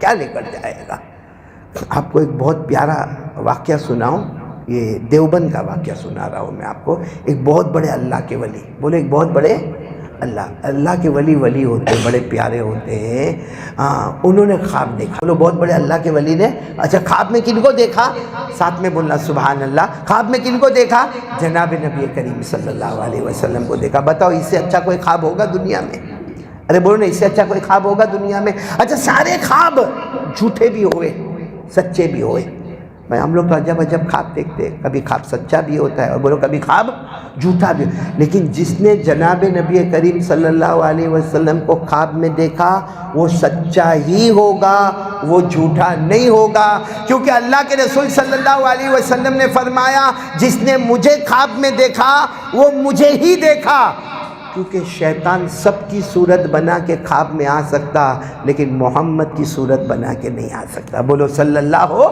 کیا لے کر جائے گا؟ آپ کو ایک بہت پیارا واقعہ سناؤں، یہ دیوبند کا واقعہ سنا رہا ہوں میں آپ کو۔ ایک بہت بڑے اللہ کے ولی، بولے ایک بہت بڑے اللہ کے ولی ہوتے ہیں، بڑے پیارے ہوتے ہیں۔ انہوں نے خواب دیکھا، بولو بہت بڑے اللہ کے ولی نے، اچھا خواب میں کن کو دیکھا؟ ساتھ میں بولنا سبحان اللہ۔ خواب میں کن کو دیکھا؟ جناب نبی کریم صلی اللہ علیہ وسلم کو دیکھا۔ بتاؤ اس سے اچھا کوئی خواب ہوگا دنیا میں؟ ارے بولو نا، اس سے اچھا کوئی خواب ہوگا دنیا میں؟ اچھا سارے خواب جھوٹے بھی ہوئے، سچے بھی ہوئے۔ میں ہم لوگ تو عجب خواب دیکھتے ہیں، کبھی خواب سچا بھی ہوتا ہے اور بولو کبھی خواب جھوٹا بھی، لیکن جس نے جناب نبی کریم صلی اللہ علیہ وسلم کو خواب میں دیکھا وہ سچا ہی ہوگا، وہ جھوٹا نہیں ہوگا، کیونکہ اللہ کے رسول صلی اللہ علیہ وسلم نے فرمایا جس نے مجھے خواب میں دیکھا وہ مجھے ہی دیکھا۔ کیونکہ شیطان سب کی صورت بنا کے خواب میں آ سکتا، لیکن محمد کی صورت بنا کے نہیں آ سکتا۔ بولو صلی اللہ ہو،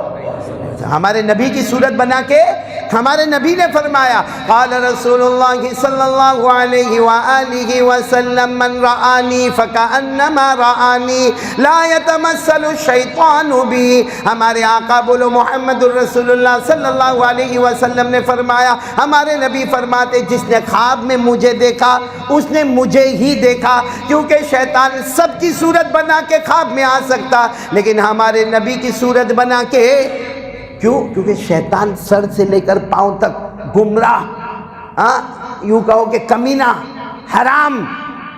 ہمارے نبی کی صورت بنا کے۔ ہمارے نبی نے فرمایا قال رسول اللہ صلی اللہ علیہ وآلہ وسلم من رآنی فکأنما رآنی لا یتمثل الشیطان بی۔ ہمارے آقا بولو محمد الرسول اللہ صلی اللہ علیہ وسلم نے فرمایا، ہمارے نبی فرماتے جس نے خواب میں مجھے دیکھا اس نے مجھے ہی دیکھا، کیونکہ شیطان سب کی صورت بنا کے خواب میں آ سکتا، لیکن ہمارے نبی کی صورت بنا کے کیوں؟ کیونکہ شیطان سر سے لے کر پاؤں تک گمراہ، یوں کہو کہ کمینہ، حرام،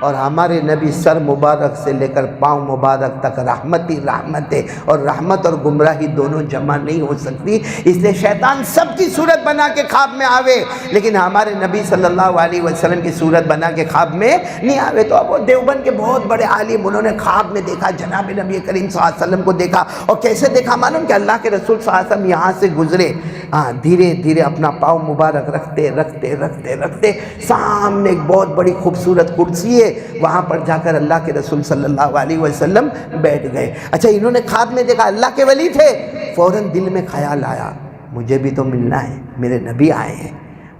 اور ہمارے نبی سر مبارک سے لے کر پاؤں مبارک تک رحمت ہی رحمت ہے، اور رحمت اور گمراہی دونوں جمع نہیں ہو سکتی، اس لیے شیطان سب کی صورت بنا کے خواب میں آوے، لیکن ہمارے نبی صلی اللہ علیہ وسلم کی صورت بنا کے خواب میں نہیں آوے۔ تو اب وہ دیوبند کے بہت بڑے عالم، انہوں نے خواب میں دیکھا جناب نبی کریم صلی اللہ علیہ وسلم کو دیکھا، اور کیسے دیکھا معلوم؟ کہ اللہ کے رسول صلی اللہ علیہ وسلم یہاں سے گزرے، دھیرے دھیرے اپنا پاؤں مبارک رکھتے رکھتے رکھتے رکھتے سامنے ایک بہت بڑی خوبصورت کرسی ہے، وہاں پر جا کر اللہ کے رسول صلی اللہ علیہ وسلم بیٹھ گئے۔ اچھا انہوں نے خواب میں دیکھا، اللہ کے ولی تھے، فوراً دل میں خیال آیا مجھے بھی تو ملنا ہے، میرے نبی آئے ہیں،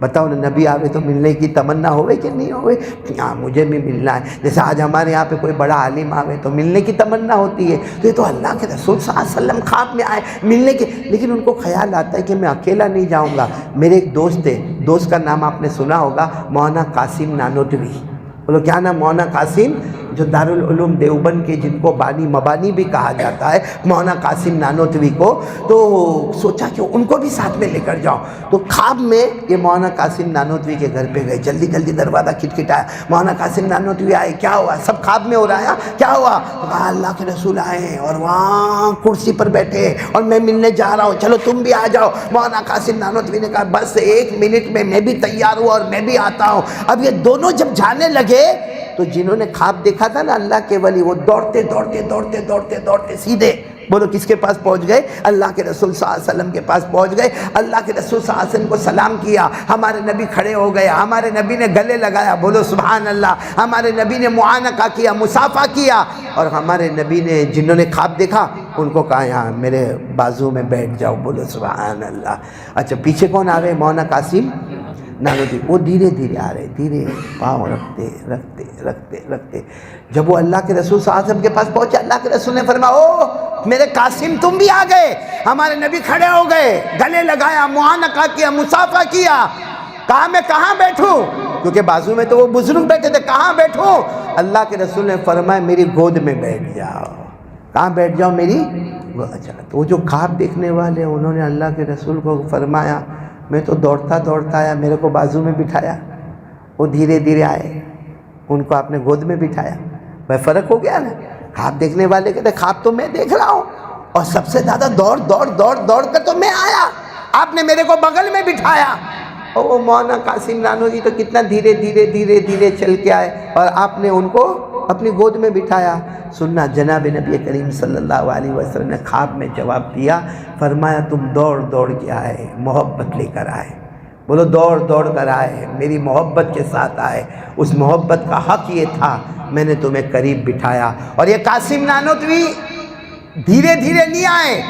بتاؤ نا نبی آوے تو ملنے کی تمنا ہوئے کہ نہیں ہوئے؟ ہاں مجھے بھی ملنا ہے۔ جیسے آج ہمارے یہاں پہ کوئی بڑا عالم آوے تو ملنے کی تمنا ہوتی ہے، تو یہ تو اللہ کے رسول صلی اللہ علیہ وسلم خواب میں آئے ملنے کے، لیکن ان کو خیال آتا ہے کہ میں اکیلا نہیں جاؤں گا، میرے ایک دوست ہے، دوست کا نام آپ نے سنا ہوگا مولانا قاسم نانوتوی۔ بولو کیا نام؟ مولانا قاسم، جو دارالعلوم دیوبند کے جن کو بانی مبانی بھی کہا جاتا ہے، مولانا قاسم نانوتوی کو، تو سوچا کہ ان کو بھی ساتھ میں لے کر جاؤں، تو خواب میں یہ مولانا قاسم نانوتوی کے گھر پہ گئے، جلدی جلدی دروازہ کھٹکھٹایا، مولانا قاسم نانوتوی آئے، کیا ہوا؟ سب خواب میں ہو رہا ہے، کیا ہوا؟ کہا اللہ کے رسول آئے ہیں اور وہاں کرسی پر بیٹھے اور میں ملنے جا رہا ہوں، چلو تم بھی آ جاؤ۔ مولانا قاسم نانوتوی نے کہا بس 1 منٹ میں بھی تیار ہوا اور میں بھی آتا ہوں۔ اب یہ دونوں جب جانے لگے تو جنہوں نے خواب دیکھا تھا نا اللہ کے ولی، وہ دوڑتے دوڑتے دوڑتے دوڑتے دوڑتے سیدھے بولو کس کے پاس پہنچ گئے؟ اللہ کے رسول صلی اللہ علیہ وسلم کے پاس پہنچ گئے۔ اللہ کے رسول صلی اللہ علیہ وسلم کو سلام کیا، ہمارے نبی کھڑے ہو گئے، ہمارے نبی نے گلے لگایا، بولو سبحان اللہ، ہمارے نبی نے معانقہ کیا، مصافحہ کیا، اور ہمارے نبی نے جنہوں نے خواب دیکھا ان کو کہا یہاں میرے بازو میں بیٹھ جاؤ، بولو سبحان اللہ۔ اچھا پیچھے کون آ رہے؟ مولانا قاسم نانوتوی، وہ دھیرے دھیرے آ رہے، دھیرے پاؤں رکھتے رکھتے رکھتے رکھتے، جب وہ اللہ کے رسول صلی اللہ علیہ وسلم کے پاس پہنچے، اللہ کے رسول نے فرمایا او میرے قاسم تم بھی آ گئے۔ ہمارے نبی کھڑے ہو گئے، گلے لگایا، معانقہ کیا، مصافحہ کیا، کہا میں کہاں بیٹھوں؟ کیونکہ بازو میں تو وہ بزرگ بیٹھے تھے، کہاں بیٹھوں؟ اللہ کے رسول نے فرمایا میری گود میں بیٹھ جاؤ۔ کہاں بیٹھ جاؤ؟ میری گود۔ اچھا تو وہ جو خواب دیکھنے والے انہوں نے اللہ کے رسول کو فرمایا میں تو دوڑتا دوڑتا آیا، میرے کو بازو میں بٹھایا، وہ دھیرے دھیرے آئے، ان کو آپ نے گود میں بٹھایا، بھائی فرق ہو گیا نا۔ خواب دیکھنے والے کہتے خواب تو میں دیکھ رہا ہوں اور سب سے زیادہ دوڑ دوڑ دوڑ دوڑ کر تو میں آیا، آپ نے میرے کو بغل میں بٹھایا، اور وہ مولانا قاسم نانوتوی تو کتنا دھیرے دھیرے دھیرے دھیرے چل کے آئے اور آپ نے ان کو اپنی گود میں بٹھایا۔ سننا جناب نبی کریم صلی اللہ علیہ وسلم نے خواب میں جواب دیا، فرمایا تم دوڑ دوڑ کے آئے، محبت لے کر آئے، بولو دوڑ دوڑ کر آئے، میری محبت کے ساتھ آئے، اس محبت کا حق یہ تھا میں نے تمہیں قریب بٹھایا۔ اور یہ قاسم نانوتوی دھیرے دھیرے نہیں آئے،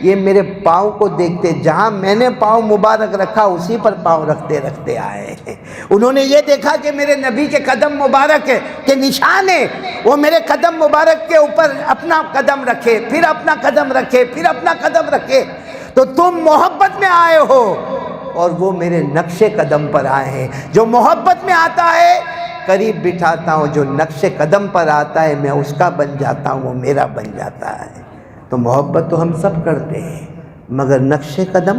یہ میرے پاؤں کو دیکھتے، جہاں میں نے پاؤں مبارک رکھا اسی پر پاؤں رکھتے رکھتے آئے ہیں۔ انہوں نے یہ دیکھا کہ میرے نبی کے قدم مبارک کے نشان ہیں، وہ میرے قدم مبارک کے اوپر اپنا قدم رکھے، پھر اپنا قدم رکھے، پھر اپنا قدم رکھے، تو تم محبت میں آئے ہو اور وہ میرے نقش قدم پر آئے ہیں۔ جو محبت میں آتا ہے قریب بٹھاتا ہوں، جو نقش قدم پر آتا ہے میں اس کا بن جاتا ہوں، وہ میرا بن جاتا ہے۔ تو محبت تو ہم سب کرتے ہیں، مگر نقش قدم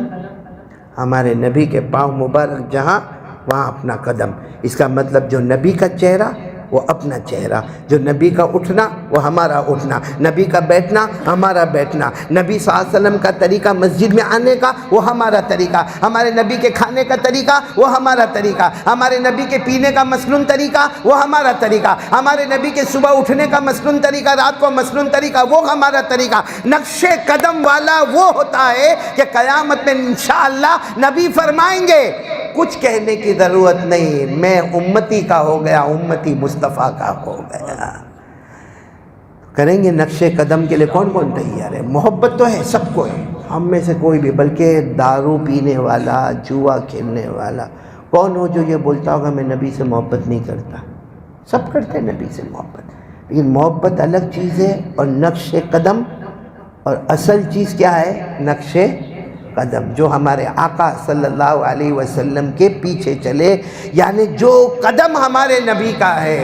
ہمارے نبی کے پاؤں مبارک جہاں، وہاں اپنا قدم۔ اس کا مطلب جو نبی کا چہرہ وہ اپنا چہرہ، جو نبی کا اٹھنا وہ ہمارا اٹھنا، نبی کا بیٹھنا ہمارا بیٹھنا، نبی صلی اللہ علیہ وسلم کا طریقہ مسجد میں آنے کا وہ ہمارا طریقہ، ہمارے نبی کے کھانے کا طریقہ وہ ہمارا طریقہ، ہمارے نبی کے پینے کا مسنون طریقہ وہ ہمارا طریقہ، ہمارے نبی کے صبح اٹھنے کا مسنون طریقہ، رات کو مسنون طریقہ وہ ہمارا طریقہ۔ نقش قدم والا وہ ہوتا ہے کہ قیامت میں انشاءاللہ نبی فرمائیں گے کچھ کہنے کی ضرورت نہیں، میں امتی کا ہو گیا، امتی مصطفیٰ کا ہو گیا۔ کریں گے نقش قدم کے لیے کون کون تیار ہے؟ محبت تو ہے، سب کو ہے، ہم میں سے کوئی بھی، بلکہ دارو پینے والا، جوا کھیلنے والا کون ہو جو یہ بولتا ہوگا میں نبی سے محبت نہیں کرتا؟ سب کرتے ہیں نبی سے محبت، لیکن محبت الگ چیز ہے اور نقش قدم، اور اصل چیز کیا ہے؟ نقش قدم، جو ہمارے آقا صلی اللہ علیہ وسلم کے پیچھے چلے، یعنی جو قدم ہمارے نبی کا ہے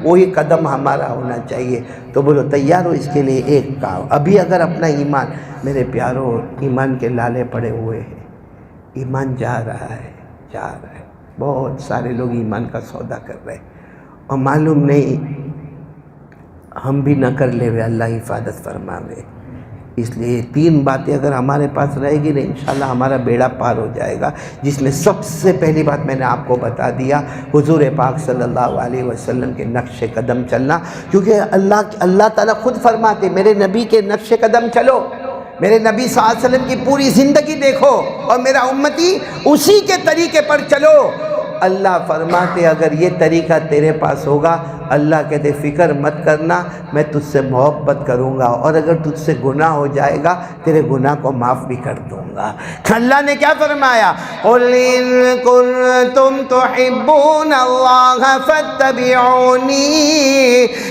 وہی قدم ہمارا ہونا چاہیے۔ تو بولو تیار ہو اس کے لیے؟ ایک کام، ابھی اگر اپنا ایمان، میرے پیاروں ایمان کے لالے پڑے ہوئے ہیں، ایمان جا رہا ہے، بہت سارے لوگ ایمان کا سودا کر رہے ہیں اور معلوم نہیں ہم بھی نہ کر لے ہوئے، اللہ حفاظت فرماوے۔ اس لیے تین باتیں اگر ہمارے پاس رہے گی نا انشاءاللہ ہمارا بیڑا پار ہو جائے گا، جس میں سب سے پہلی بات میں نے آپ کو بتا دیا، حضور پاک صلی اللہ علیہ وسلم کے نقش قدم چلنا، کیونکہ اللہ تعالیٰ خود فرماتے میرے نبی کے نقش قدم چلو، میرے نبی صلی اللہ علیہ وسلم کی پوری زندگی دیکھو اور میرا امتی اسی کے طریقے پر چلو۔ اللہ فرماتے اگر یہ طریقہ تیرے پاس ہوگا، اللہ کہتے فکر مت کرنا، میں تجھ سے محبت کروں گا، اور اگر تجھ سے گناہ ہو جائے گا تیرے گناہ کو معاف بھی کر دوں گا۔ اللہ نے کیا فرمایا؟ قُلْ إِن كُنتُمْ تُحِبُّونَ اللَّهَ فَاتَّبِعُونِي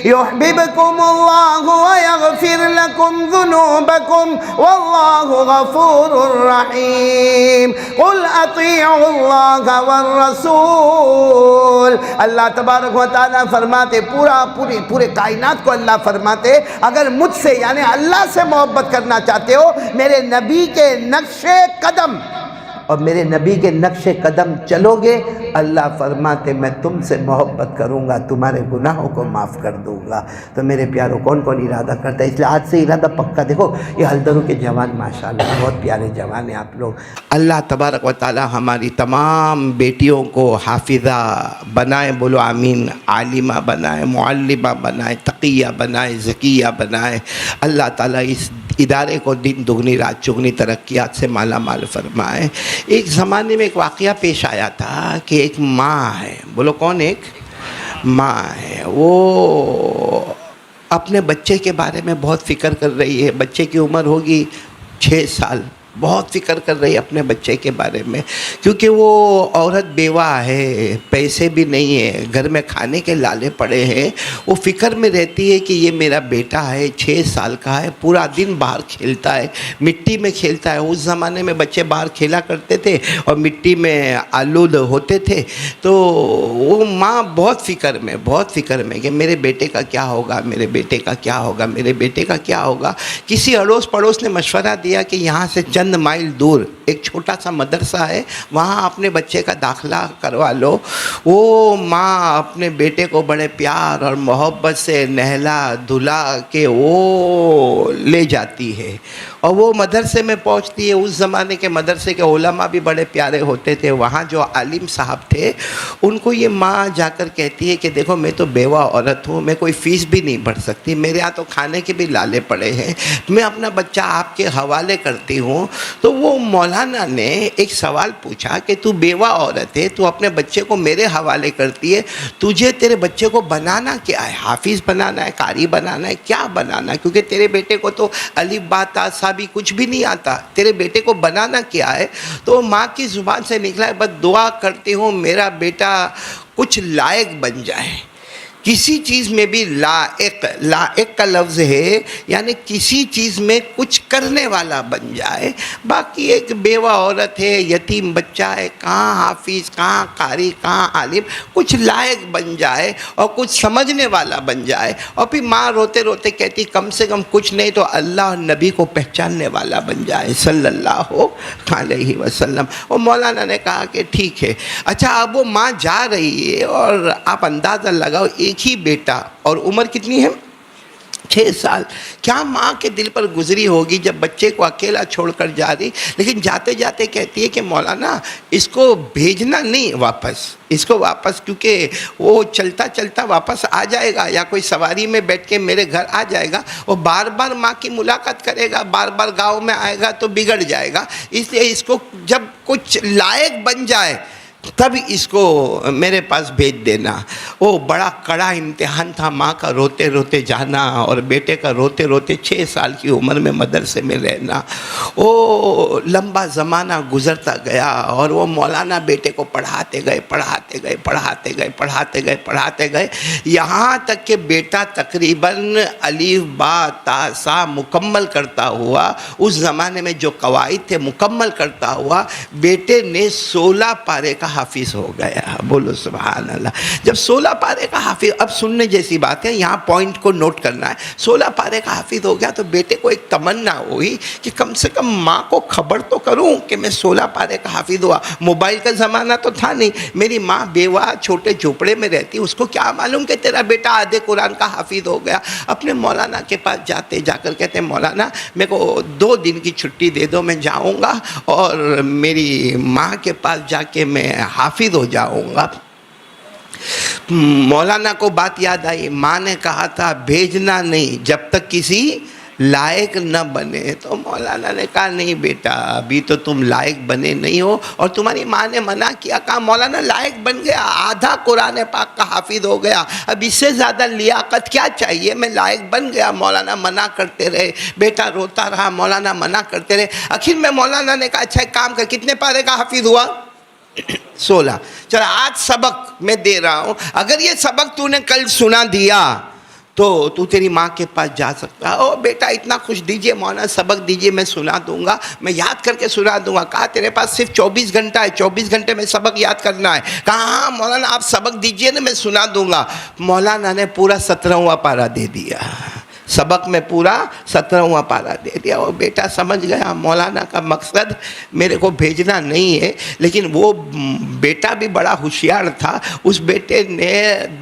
يُحْبِبْكُمُ اللَّهُ وَيَغْفِرْ لَكُمْ ذُنُوبَكُمْ وَاللَّهُ غَفُورٌ رَحِيمٌ قُلْ أَطِيعُوا اللَّهَ وَالرَّسُولَ۔ اللہ تبارک و تعالیٰ فرماتے پورے کائنات کو اللہ فرماتے اگر مجھ سے یعنی اللہ سے محبت کرنا چاہتے ہو، میرے نبی کے نقش قدم اور میرے نبی کے نقش قدم چلو گے، اللہ فرماتے میں تم سے محبت کروں گا، تمہارے گناہوں کو معاف کر دوں گا۔ تو میرے پیاروں کون کون ارادہ کرتا ہے؟ اس لیے آج سے ارادہ پکا۔ دیکھو یہ ہلدروں کے جوان ماشاءاللہ بہت پیارے جوان ہیں آپ لوگ۔ اللہ تبارک و تعالی ہماری تمام بیٹیوں کو حافظہ بنائے، بولو آمین، عالمہ بنائے، معلمہ بنائے، تقیہ بنائے، زکیہ بنائے۔ اللہ تعالیٰ اس ادارے کو دن دگنی رات چگنی ترقیات سے مالا مال فرمائے۔ ایک زمانے میں ایک واقعہ پیش آیا تھا کہ ایک ماں ہے، بولو کون؟ ایک ماں ہے، وہ اپنے بچے کے بارے میں بہت فکر کر رہی ہے۔ بچے کی عمر ہوگی 6 سال، بہت فکر کر رہی ہے اپنے بچے کے بارے میں، کیونکہ وہ عورت بیوہ ہے، پیسے بھی نہیں ہیں، گھر میں کھانے کے لالے پڑے ہیں۔ وہ فکر میں رہتی ہے کہ یہ میرا بیٹا ہے، 6 سال کا ہے، پورا دن باہر کھیلتا ہے، مٹی میں کھیلتا ہے۔ اس زمانے میں بچے باہر کھیلا کرتے تھے اور مٹی میں آلود ہوتے تھے، تو وہ ماں بہت فکر میں کہ میرے بیٹے کا کیا ہوگا، میرے بیٹے کا کیا ہوگا، میرے بیٹے کا کیا ہوگا۔ کسی اڑوس پڑوس نے مشورہ دیا کہ یہاں سے چند مائل دور ایک چھوٹا سا مدرسہ ہے، وہاں اپنے بچے کا داخلہ کروا لو۔ وہ ماں اپنے بیٹے کو بڑے پیار اور محبت سے نہلا دھلا کے وہ لے جاتی ہے اور وہ مدرسے میں پہنچتی ہے۔ اس زمانے کے مدرسے کے علماء بھی بڑے پیارے ہوتے تھے، وہاں جو عالم صاحب تھے ان کو یہ ماں جا کر کہتی ہے کہ دیکھو میں تو بیوہ عورت ہوں، میں کوئی فیس بھی نہیں بھر سکتی، میرے یہاں تو کھانے کے بھی لالے پڑے ہیں، میں اپنا بچہ آپ کے حوالے کرتی ہوں، تو وہ مولانا نے ایک سوال پوچھا کہ تو بیوہ عورت ہے، تو اپنے بچے کو میرے حوالے کرتی ہے، تجھے تیرے بچے کو بنانا کیا ہے؟ حافظ بنانا ہے، قاری بنانا ہے، کیا بنانا ہے؟ کیونکہ تیرے بیٹے کو تو الف با تا سا بھی کچھ بھی نہیں آتا، تیرے بیٹے کو بنانا کیا ہے؟ تو ماں کی زبان سے نکلا ہے، بس دعا کرتی ہوں میرا بیٹا کچھ لائق بن جائے، کسی چیز میں بھی لائق، لائق کا لفظ ہے یعنی کسی چیز میں کچھ کرنے والا بن جائے۔ باقی ایک بیوہ عورت ہے، یتیم بچہ ہے، کہاں حافظ، کہاں قاری، کہاں عالم، کچھ لائق بن جائے اور کچھ سمجھنے والا بن جائے۔ اور پھر ماں روتے روتے کہتی کم سے کم کچھ نہیں تو اللہ اور نبی کو پہچاننے والا بن جائے صلی اللہ علیہ وسلم۔ اور مولانا نے کہا کہ ٹھیک ہے۔ اچھا اب وہ ماں جا رہی ہے اور آپ اندازہ لگاؤ ایک ہی بیٹا، اور عمر کتنی ہے؟ 6 سال۔ کیا ماں کے دل پر گزری ہوگی جب بچے کو اکیلا چھوڑ کر جا رہی، لیکن جاتے جاتے کہتی ہے کہ مولانا اس کو بھیجنا نہیں واپس، اس کو واپس، کیونکہ وہ چلتا چلتا واپس آ جائے گا یا کوئی سواری میں بیٹھ کے میرے گھر آ جائے گا، وہ بار بار ماں کی ملاقات کرے گا، بار بار گاؤں میں آئے گا تو بگڑ جائے گا، اس لیے اس کو جب کچھ لائق بن جائے تب اس کو میرے پاس بھیج دینا۔ وہ بڑا کڑا امتحان تھا ماں کا، روتے روتے جانا اور بیٹے کا روتے روتے 6 سال کی عمر میں مدرسے میں رہنا۔ وہ لمبا زمانہ گزرتا گیا اور وہ مولانا بیٹے کو پڑھاتے گئے پڑھاتے گئے پڑھاتے گئے پڑھاتے گئے پڑھاتے گئے، یہاں تک کہ بیٹا تقریباً الف با تا سا مکمل کرتا ہوا، اس زمانے میں جو قواعد تھے مکمل کرتا ہوا، بیٹے نے 16 پارے کا حافظ ہو گیا۔ بولو سبحان اللہ۔ جب 16 پارے کا حافظ، اب سننے جیسی بات ہے، یہاں پوائنٹ کو نوٹ کرنا ہے، 16 پارے کا حافظ ہو گیا تو بیٹے کو ایک تمنا ہوئی کہ کم سے کم ماں کو خبر تو کروں کہ میں 16 پارے کا حافظ ہوا۔ موبائل کا زمانہ تو تھا نہیں، میری ماں بیوہ چھوٹے جھوپڑے میں رہتی، اس کو کیا معلوم کہ تیرا بیٹا آدھے قرآن کا حافظ ہو گیا۔ اپنے مولانا کے پاس جاتے، جا کر کہتے مولانا میرے کو 2 دن کی چھٹی دے دو، میں جاؤں گا اور میری ماں کے پاس جا کے میں حافظ ہو جاؤں گا۔ مولانا کو بات یاد آئی، ماں نے کہا تھا بھیجنا نہیں جب تک کسی لائق نہ بنے۔ تو مولانا نے کہا نہیں بیٹا ابھی تو تم لائق بنے نہیں ہو، اور تمہاری ماں نے منع کیا، کہا مولانا لائق بن گیا، آدھا قرآن پاک کا حافظ ہو گیا، اب اس سے زیادہ لیاقت کیا چاہیے، میں لائق بن گیا۔ مولانا منع کرتے رہے، بیٹا روتا رہا، مولانا منع کرتے رہے، آخر میں مولانا نے کہا اچھا ایک کام کر، کتنے پارے کا حافظ ہوا؟ 16۔ چل آج سبق میں دے رہا ہوں، اگر یہ سبق تو نے کل سنا دیا تو تو تیری ماں کے پاس جا سکتا ہے۔ او بیٹا اتنا خوش، دیجئے مولانا سبق دیجئے، میں سنا دوں گا، میں یاد کر کے سنا دوں گا۔ کہا تیرے پاس صرف 24 گھنٹہ ہے، 24 گھنٹے میں سبق یاد کرنا ہے۔ کہا ہاں مولانا آپ سبق دیجئے نا، میں سنا دوں گا۔ مولانا نے پورا 17واں پارہ دے دیا، سبق میں پورا 17واں پارہ دے دیا۔ اور بیٹا سمجھ گیا مولانا کا مقصد میرے کو بھیجنا نہیں ہے، لیکن وہ بیٹا بھی بڑا ہوشیار تھا، اس بیٹے نے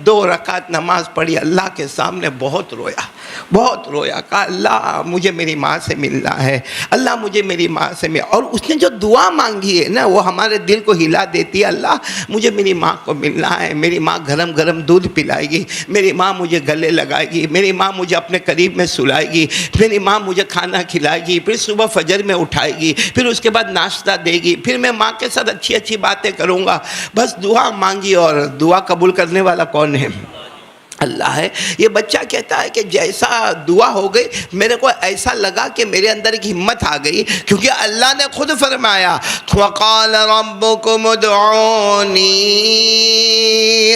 2 رکعت نماز پڑھی، اللہ کے سامنے بہت رویا، بہت رویا، کہا اللہ مجھے میری ماں سے ملنا ہے، اللہ مجھے میری ماں سے مل۔ اور اس نے جو دعا مانگی ہے نا وہ ہمارے دل کو ہلا دیتی ہے، اللہ مجھے میری ماں کو ملنا ہے، میری ماں گرم گرم دودھ پلائے گی، میری ماں مجھے گلے لگائے گی، میری ماں مجھے اپنے قریب میں سلائے گی، میری ماں مجھے کھانا کھلائے گی، پھر صبح فجر میں اٹھائے گی، پھر اس کے بعد ناشتہ دے گی، پھر میں ماں کے ساتھ اچھی اچھی باتیں کروں گا۔ بس دعا مانگی، اور دعا قبول کرنے والا کون ہے؟ اللہ ہے۔ یہ بچہ کہتا ہے کہ جیسا دعا ہو گئی میرے کو ایسا لگا کہ میرے اندر ایک ہمت آ گئی، کیونکہ اللہ نے خود فرمایا وَقَالَ رَبُّكُمُ ادْعُونِي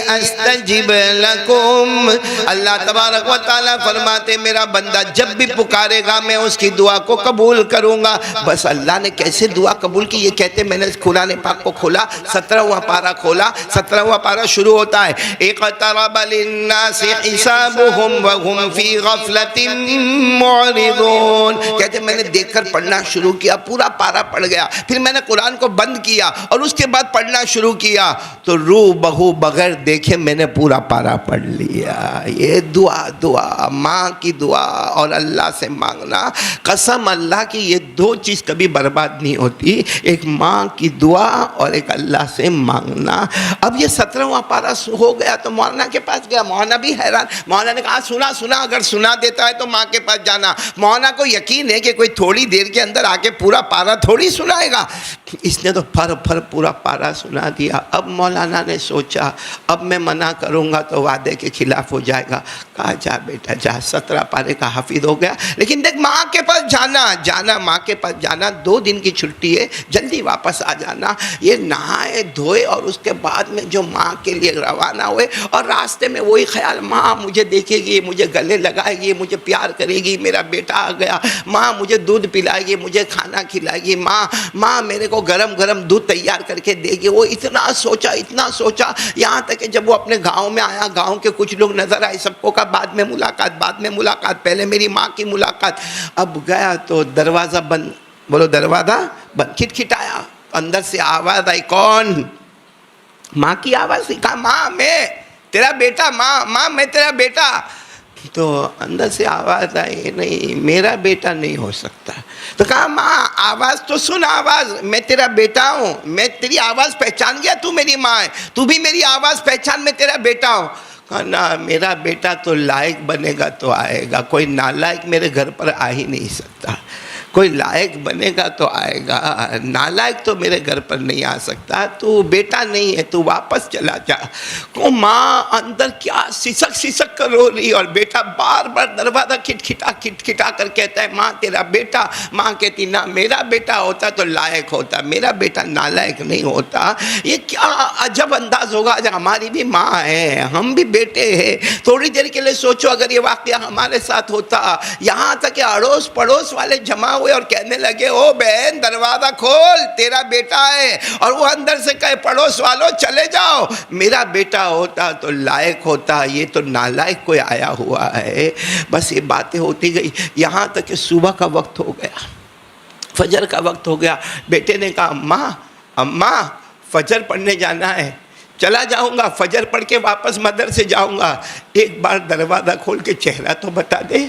أَسْتَجِبْ لَكُمْ۔ اللہ تبارک و تعالیٰ فرماتے میرا بندہ جب بھی پکارے گا میں اس کی دعا کو قبول کروں گا۔ بس اللہ نے کیسے دعا قبول کی یہ کہتے میں نے قرآن پاک کو کھولا، 17واں پارہ کھولا، 17واں پارہ شروع ہوتا ہے اقترب للناس حسابهم وهم في غفلة معرضون۔ کہتے میں نے دیکھ کر پڑھنا شروع کیا، پورا پارہ پڑھ گیا، پھر میں نے قرآن کو بند کیا اور اس کے بعد پڑھنا شروع کیا تو روح بہو بغیر دیکھے میں نے پورا پارہ پڑھ لیا۔ یہ دعا ماں کی دعا اور اللہ سے مانگنا، قسم اللہ کی یہ 2 چیز کبھی برباد نہیں ہوتی، ایک ماں کی دعا اور ایک اللہ سے مانگنا۔ اب یہ 17واں پارہ ہو گیا تو مولانا کے پاس گیا، مولانا بھی حیران. مولانا نے کہا سنا اگر سنا دیتا ہے تو ماں کے پاس جانا. مولانا کو یقین ہے کہ کوئی تھوڑی دیر کے اندر آ کے پورا پارا تھوڑی سنائے گا. اس نے تو پھر پورا پارا سنا دیا. اب مولانا نے سوچا اب میں منع کروں گا تو وعدے کے خلاف ہو جائے گا. کہا جا بیٹا جا, 17 پارے کا حافظ ہو گیا. لیکن دیکھ ماں کے پاس جانا ماں کے پاس جانا, 2 دن کی چھٹی ہے, جلدی واپس آ جانا. یہ نہائے دھوئے اور اس کے بعد میں جو ماں کے لیے روانہ ہوئے, اور راستے میں وہی خیال, ماں مجھے دیکھے گی, مجھے گلے لگائے گی, مجھے پیار کرے گی, میرا بیٹا آ گیا, ماں مجھے دودھ پلائے گی, مجھے کھانا کھلائے گی, ماں میرے کو گرم گرم دودھ تیار کر کے دے گی. وہ اتنا سوچا یہاں تک کہ جب وہ اپنے گاؤں میں آیا, گاؤں کے کچھ لوگ نظر آئے, سب کو کہا بعد میں ملاقات, پہلے میری ماں کی ملاقات. اب گیا تو دروازہ بند, بولو دروازہ بند, کھٹکھٹایا, اندر سے آواز آئی, کون؟ ماں کی آواز. کہا ماں میں تیرا بیٹا, ماں میں تیرا بیٹا. تو اندر سے آواز آئی, نہیں میرا بیٹا نہیں ہو سکتا. تو کہا ماں آواز تو سن, آواز میں تیرا بیٹا ہوں, میں تیری آواز پہچان گیا, تو میری ماں ہے, تو بھی میری آواز پہچان, میں تیرا بیٹا ہوں. کہا نا میرا بیٹا تو لائق بنے گا تو آئے گا, کوئی نالائق میرے گھر پر آ ہی نہیں سکتا. کوئی لائق بنے گا تو آئے گا, نالائق تو میرے گھر پر نہیں آ سکتا. تو بیٹا نہیں ہے, تو واپس چلا جا. کو ماں اندر کیا سسک کر رو رہی, اور بیٹا بار بار دروازہ کھٹکھٹا کر کہتا ہے ماں تیرا بیٹا. ماں کہتی نہ میرا بیٹا ہوتا تو لائق ہوتا, میرا بیٹا نالائق نہیں ہوتا. یہ کیا عجب انداز ہوگا, آج ہماری بھی ماں ہے, ہم بھی بیٹے ہیں. تھوڑی دیر کے لیے سوچو اگر یہ واقعہ ہمارے ساتھ ہوتا, یہاں تک کہ اڑوس پڑوس والے جمع ہوئے اور کہنے لگے او بہن دروازہ کھول, تیرا بیٹا ہے, اور وہ اندر سے کہے پڑوس والوں چلے جاؤ, میرا بیٹا ہوتا تو لائق ہوتا, یہ تو نالائق کوئی آیا ہوا ہے. بس یہ باتیں ہوتی گئی, یہاں تک کہ صبح کا وقت ہو گیا, فجر کا وقت ہو گیا. بیٹے نے کہا اماں فجر پڑھنے جانا ہے, چلا جاؤں گا, فجر پڑھ کے واپس مدرسے جاؤں گا, ایک بار دروازہ کھول کے چہرہ تو بتا دے.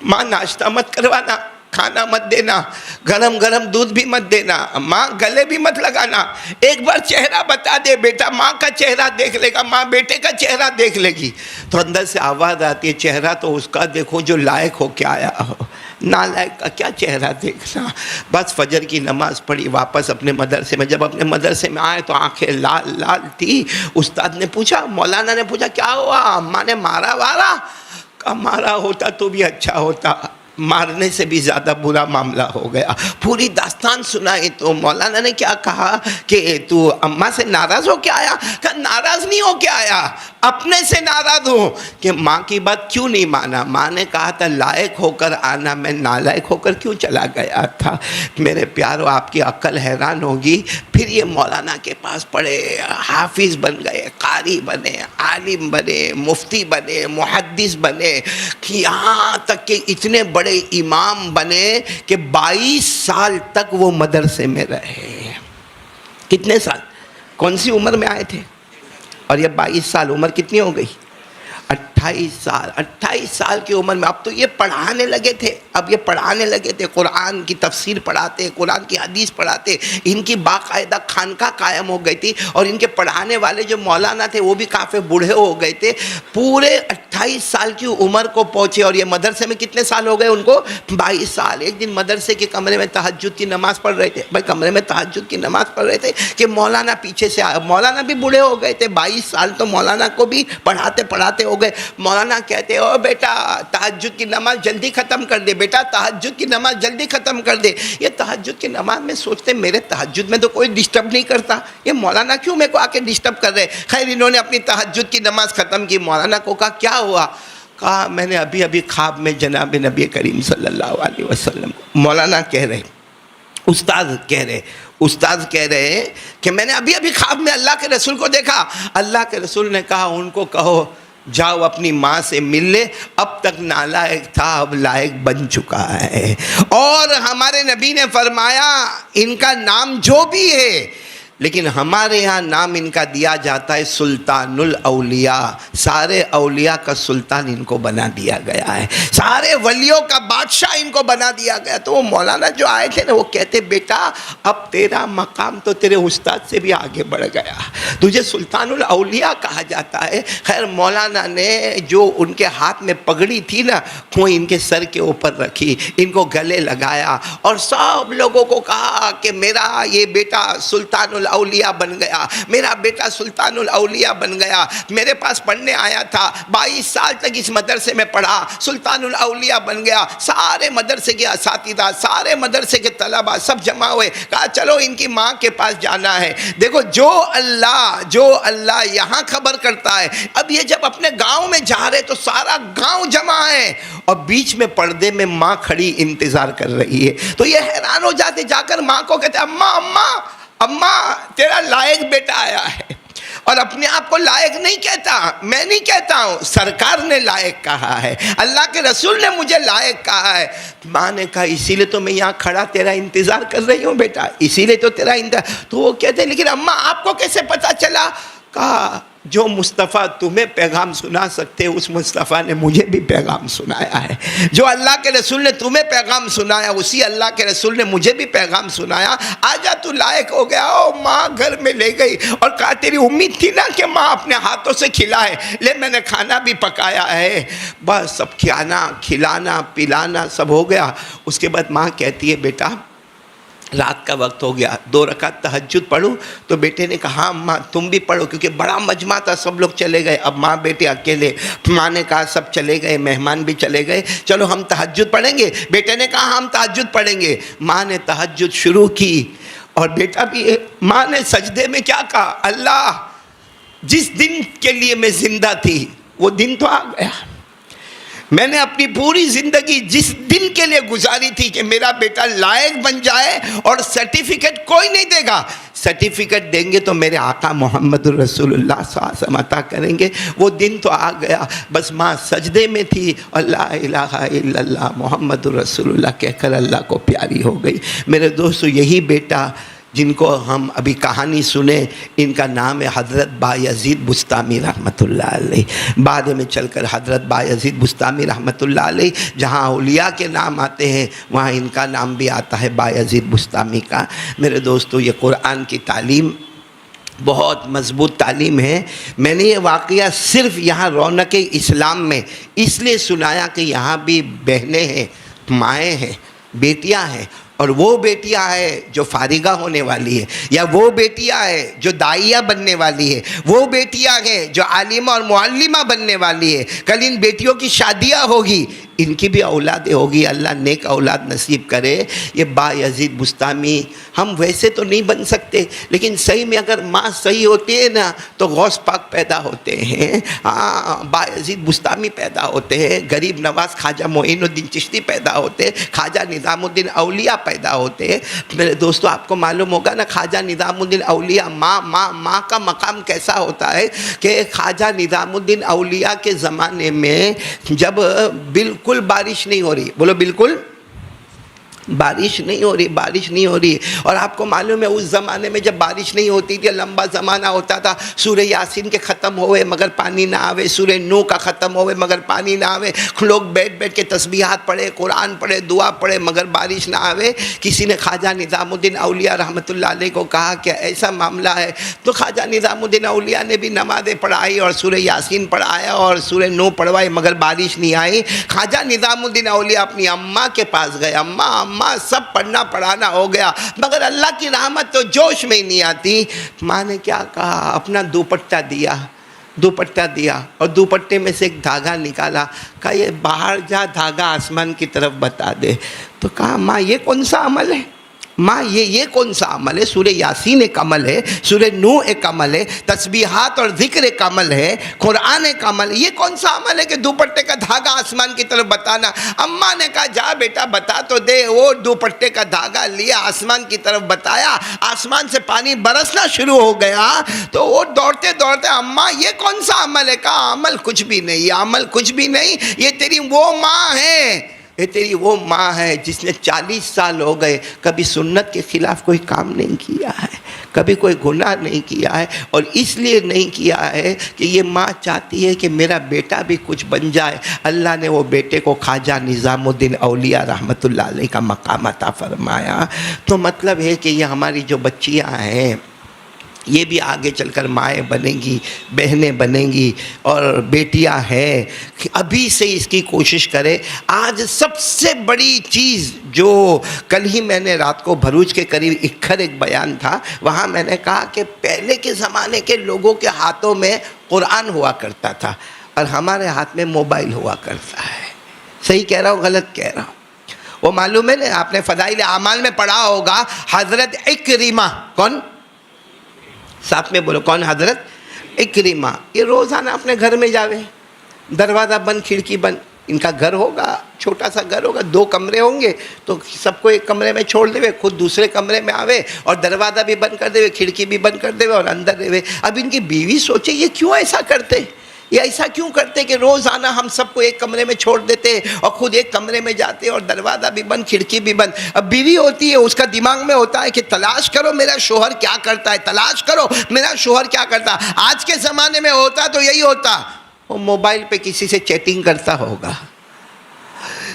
ماں ناشتہ مت کروانا, کھانا مت دینا, گرم دودھ بھی مت دینا, ماں گلے بھی مت لگانا, ایک بار چہرہ بتا دے. بیٹا ماں کا چہرہ دیکھ لے گا, ماں بیٹے کا چہرہ دیکھ لے گی. تو اندر سے آواز آتی ہے چہرہ تو اس کا دیکھو جو لائق ہو کے آیا ہو, نالائق کا کیا چہرہ دیکھنا. بس فجر کی نماز پڑھی, واپس اپنے مدرسے میں. جب اپنے مدرسے میں آئے تو آنکھیں لال تھی. استاد نے پوچھا, مولانا نے پوچھا کیا ہوا, اماں نے مارا وارا؟ کہا مارا ہوتا تو بھی اچھا ہوتا, مارنے سے بھی زیادہ برا معاملہ ہو گیا. پوری داستان سنائی. تو مولانا نے کیا کہا کہ تو اماں سے ناراض ہو کے آیا؟ کہا ناراض نہیں ہو کے آیا, اپنے سے ناراض ہوں کہ ماں کی بات کیوں نہیں مانا. ماں نے کہا تھا لائق ہو کر آنا, میں نالائق ہو کر کیوں چلا گیا تھا. میرے پیارو آپ کی عقل حیران ہوگی. پھر یہ مولانا کے پاس پڑھے, حافظ بن گئے, قاری بنے, عالم بنے, مفتی بنے, محدث بنے, یہاں تک کہ اتنے بڑے امام بنے کہ 22 سال تک وہ مدرسے میں رہے. کتنے سال, کون سی عمر میں آئے تھے؟ اور یہ 22 سال, عمر کتنی ہو گئی؟ 28 سال. 28 سال کی عمر میں اب تو یہ پڑھانے لگے تھے, قرآن کی تفسیر پڑھاتے, قرآن کی حدیث پڑھاتے. ان کی باقاعدہ خانقاہ قائم ہو گئی تھی, اور ان کے پڑھانے والے جو مولانا تھے وہ بھی کافی بوڑھے ہو گئے تھے. پورے 28 سال کی عمر کو پہنچے, اور یہ مدرسے میں کتنے سال ہو گئے ان کو؟ 22 سال. ایک دن مدرسے کے کمرے میں تہجد کی نماز پڑھ رہے تھے. بھائی کمرے میں تہجد کی نماز پڑھ رہے تھے کہ مولانا پیچھے سے آیا. مولانا بھی بوڑھے ہو گئے تھے, 22 سال تو مولانا کو بھی پڑھاتے ہو گئے. مولانا کہتے او بیٹا تہجد کی نماز جلدی ختم کر دے, بیٹا تہجد کی نماز جلدی ختم کر دے. یہ تہجد کی نماز میں سوچتے میرے تہجد میں تو کوئی ڈسٹرب نہیں کرتا, یہ مولانا کیوں میرے کو آ کے ڈسٹرب کر رہے. خیر انہوں نے اپنی تہجد کی نماز ختم کی. مولانا کو کہا کیا ہوا؟ کہا میں نے ابھی خواب میں جناب نبی کریم صلی اللہ علیہ وسلم. مولانا کہہ رہے, استاد کہہ رہے کہ میں نے ابھی خواب میں اللہ کے رسول کو دیکھا. اللہ کے رسول نے کہا ان کو کہو جاؤ اپنی ماں سے مل لے, اب تک نالائق تھا اب لائق بن چکا ہے. اور ہمارے نبی نے فرمایا ان کا نام جو بھی ہے لیکن ہمارے یہاں نام ان کا دیا جاتا ہے سلطان الاولیاء، سارے اولیاء کا سلطان ان کو بنا دیا گیا ہے، سارے ولیوں کا بادشاہ ان کو بنا دیا گیا۔ تو وہ مولانا جو آئے تھے نا، وہ کہتے بیٹا اب تیرا مقام تو تیرے استاد سے بھی آگے بڑھ گیا، تجھے سلطان الاولیاء کہا جاتا ہے۔ خیر مولانا نے جو ان کے ہاتھ میں پگڑی تھی نا، وہ ان کے سر کے اوپر رکھی، ان کو گلے لگایا اور سب لوگوں کو کہا کہ میرا یہ بیٹا سلطان الاولیاء بن گیا، میرا بیٹا سلطان الاولیاء بن گیا، میرے پاس پڑھنے آیا تھا، 22 سال تک اس مدرسے میں پڑھا، سلطان الاولیاء بن گیا۔ سارے مدرسے کے اساتذہ، سارے مدرسے کے طلباء سب جمع ہوئے، کہا چلو ان کی ماں کے پاس جانا ہے۔ دیکھو جو اللہ یہاں خبر کرتا ہے، اب یہ جب اپنے گاؤں میں جا رہے تو سارا گاؤں جمع ہے اور بیچ میں پردے میں ماں کھڑی انتظار کر رہی ہے۔ تو یہ حیران ہو جاتے، جا کر ماں کو کہتے اماں تیرا لائق بیٹا آیا ہے، اور اپنے آپ کو لائق نہیں کہتا، میں نہیں کہتا ہوں، سرکار نے لائق کہا ہے، اللہ کے رسول نے مجھے لائق کہا ہے۔ ماں نے کہا اسی لیے تو میں یہاں کھڑا تیرا انتظار کر رہی ہوں بیٹا، اسی لیے تو تیرا انتظار۔ تو وہ کہتے ہیں لیکن اماں آپ کو کیسے پتا چلا؟ کہا جو مصطفیٰ تمہیں پیغام سنا سکتے اس مصطفیٰ نے مجھے بھی پیغام سنایا ہے، جو اللہ کے رسول نے تمہیں پیغام سنایا اسی اللہ کے رسول نے مجھے بھی پیغام سنایا، آجا تو لائق ہو گیا۔ او ماں گھر میں لے گئی اور کہا تیری امید تھی نا کہ ماں اپنے ہاتھوں سے کھلائے، لے میں نے کھانا بھی پکایا ہے، بس سب کھانا کھلانا پلانا سب ہو گیا۔ اس کے بعد ماں کہتی ہے بیٹا رات کا وقت ہو گیا، 2 رکعت تہجد پڑھوں؟ تو بیٹے نے کہا ہاں ماں تم بھی پڑھو، کیونکہ بڑا مجمع تھا، سب لوگ چلے گئے، اب ماں بیٹے اکیلے۔ ماں نے کہا سب چلے گئے، مہمان بھی چلے گئے، چلو ہم تہجد پڑھیں گے۔ بیٹے نے کہا ہم تہجد پڑھیں گے۔ ماں نے تہجد شروع کی اور بیٹا بھی، ماں نے سجدے میں کیا کہا؟ اللہ جس دن کے لیے میں زندہ تھی وہ دن تو آ گیا، میں نے اپنی پوری زندگی جس دن کے لیے گزاری تھی کہ میرا بیٹا لائق بن جائے، اور سرٹیفکیٹ کوئی نہیں دے گا، سرٹیفکیٹ دیں گے تو میرے آقا محمد الرسول اللہ صلی اللہ علیہ وسلم عطا کریں گے، وہ دن تو آ گیا۔ بس ماں سجدے میں تھی اور لا الہ الا اللہ محمد الرسول اللہ کہہ کر اللہ کو پیاری ہو گئی۔ میرے دوستو یہی بیٹا جن کو ہم ابھی کہانی سنیں، ان کا نام ہے حضرت بایزید بسطامی رحمۃ اللہ علیہ۔ بعد میں چل کر حضرت بایزید بسطامی رحمۃ اللہ علیہ، جہاں اولیاء کے نام آتے ہیں وہاں ان کا نام بھی آتا ہے بایزید بسطامی کا۔ میرے دوستو یہ قرآن کی تعلیم بہت مضبوط تعلیم ہے۔ میں نے یہ واقعہ صرف یہاں رونق اسلام میں اس لیے سنایا کہ یہاں بھی بہنیں ہیں، مائیں ہیں، بیٹیاں ہیں، اور وہ بیٹیاں ہیں جو فارغہ ہونے والی ہے، یا وہ بیٹیاں ہیں جو داعیہ بننے والی ہے، وہ بیٹیاں ہیں جو عالمہ اور معلمہ بننے والی ہے۔ کل ان بیٹیوں کی شادیاں ہوگی، ان کی بھی اولادیں ہوگی، اللہ نیک اولاد نصیب کرے۔ یہ بایزید بسطامی ہم ویسے تو نہیں بن سکتے، لیکن صحیح میں اگر ماں صحیح ہوتی ہے نا تو غوث پاک پیدا ہوتے ہیں، بایزید بسطامی پیدا ہوتے ہیں، غریب نواز خواجہ معین الدین چشتی پیدا ہوتے ہیں، خواجہ نظام الدین اولیاء پیدا ہوتے ہیں۔ میرے دوستو آپ کو معلوم ہوگا نا خواجہ نظام الدین اولیاء ماں کا مقام کیسا ہوتا ہے کہ خواجہ نظام الدین اولیاء کے زمانے میں جب بالکل بارش نہیں ہو رہی، بولو بالکل بارش نہیں ہو رہی، اور آپ کو معلوم ہے اس زمانے میں جب بارش نہیں ہوتی تھی، لمبا زمانہ ہوتا تھا، سورہ یاسین کے ختم ہوئے مگر پانی نہ آوے، سورہ نو کا ختم ہوئے مگر پانی نہ آوے، لوگ بیٹھ کے تسبیحات پڑھے، قرآن پڑھے، دعا پڑھے مگر بارش نہ آوے۔ کسی نے خواجہ نظام الدین اولیاء رحمۃ اللہ علیہ کو کہا کہ ایسا معاملہ ہے، تو خواجہ نظام الدین اولیاء نے بھی نمازیں پڑھائی اور سورہ یاسین پڑھایا اور سورہ نو پڑھوائی مگر بارش نہیں آئی۔ خواجہ نظام الدین اولیاء اپنی اماں کے پاس گئے، اماں سب پڑھنا پڑھانا ہو گیا مگر اللہ کی رحمت تو جوش میں ہی نہیں آتی۔ ماں نے کیا کہا؟ اپنا دوپٹہ دیا اور دوپٹے میں سے ایک دھاگا نکالا، کہا یہ باہر جا دھاگا آسمان کی طرف بتا دے۔ تو کہا ماں یہ کون سا عمل ہے؟ ماں یہ کون سا عمل ہے؟ سورہ یاسین ایک عمل ہے، سورہ نو ایک عمل ہے، تسبیحات اور ذکر ایک عمل ہے، قرآن ایک عمل ہے، یہ کون سا عمل ہے کہ دوپٹے کا دھاگا آسمان کی طرف بتانا؟ اماں نے کہا جا بیٹا بتا تو دے۔ وہ دوپٹے کا دھاگا لیا، آسمان کی طرف بتایا، آسمان سے پانی برسنا شروع ہو گیا۔ تو وہ دوڑتے اماں یہ کون سا عمل ہے؟ کہا عمل کچھ بھی نہیں، یہ عمل کچھ بھی نہیں، یہ تیری وہ ماں ہے، یہ تیری وہ ماں ہے جس نے 40 سال ہو گئے کبھی سنت کے خلاف کوئی کام نہیں کیا ہے، کبھی کوئی گناہ نہیں کیا ہے، اور اس لیے نہیں کیا ہے کہ یہ ماں چاہتی ہے کہ میرا بیٹا بھی کچھ بن جائے۔ اللہ نے وہ بیٹے کو خواجہ نظام الدین اولیاء رحمۃ اللہ علیہ کا مقام عطا فرمایا۔ تو مطلب ہے کہ یہ ہماری جو بچیاں ہیں یہ بھی آگے چل کر مائیں بنیں گی، بہنیں بنیں گی، اور بیٹیاں ہیں، ابھی سے اس کی کوشش کرے۔ آج سب سے بڑی چیز جو کل ہی میں نے رات کو بھروچ کے قریب اکھر ایک بیان تھا، وہاں میں نے کہا کہ پہلے کے زمانے کے لوگوں کے ہاتھوں میں قرآن ہوا کرتا تھا اور ہمارے ہاتھ میں موبائل ہوا کرتا ہے۔ صحیح کہہ رہا ہوں غلط کہہ رہا ہوں؟ وہ معلوم ہے نا، آپ نے فضائل اعمال میں پڑھا ہوگا، حضرت اکرمہ، کون؟ ساتھ میں بولو، کون؟ حضرت اکرمہ۔ یہ روزانہ اپنے گھر میں جاوے، دروازہ بند، کھڑکی بند، ان کا گھر ہوگا، چھوٹا سا گھر ہوگا، 2 کمرے ہوں گے، تو سب کو ایک کمرے میں چھوڑ دے، خود دوسرے کمرے میں آوے اور دروازہ بھی بند کر دے، کھڑکی بھی بند کر دے اور اندر رہے۔ اب ان کی بیوی سوچے یہ کیوں ایسا کرتے، یہ ایسا کیوں کرتے کہ روزانہ ہم سب کو ایک کمرے میں چھوڑ دیتے اور خود ایک کمرے میں جاتے اور دروازہ بھی بند، کھڑکی بھی بند۔ اب بیوی ہوتی ہے، اس کا دماغ میں ہوتا ہے کہ تلاش کرو میرا شوہر کیا کرتا ہے، تلاش کرو میرا شوہر کیا کرتا۔ آج کے زمانے میں ہوتا تو یہی ہوتا، وہ موبائل پہ کسی سے چیٹنگ کرتا ہوگا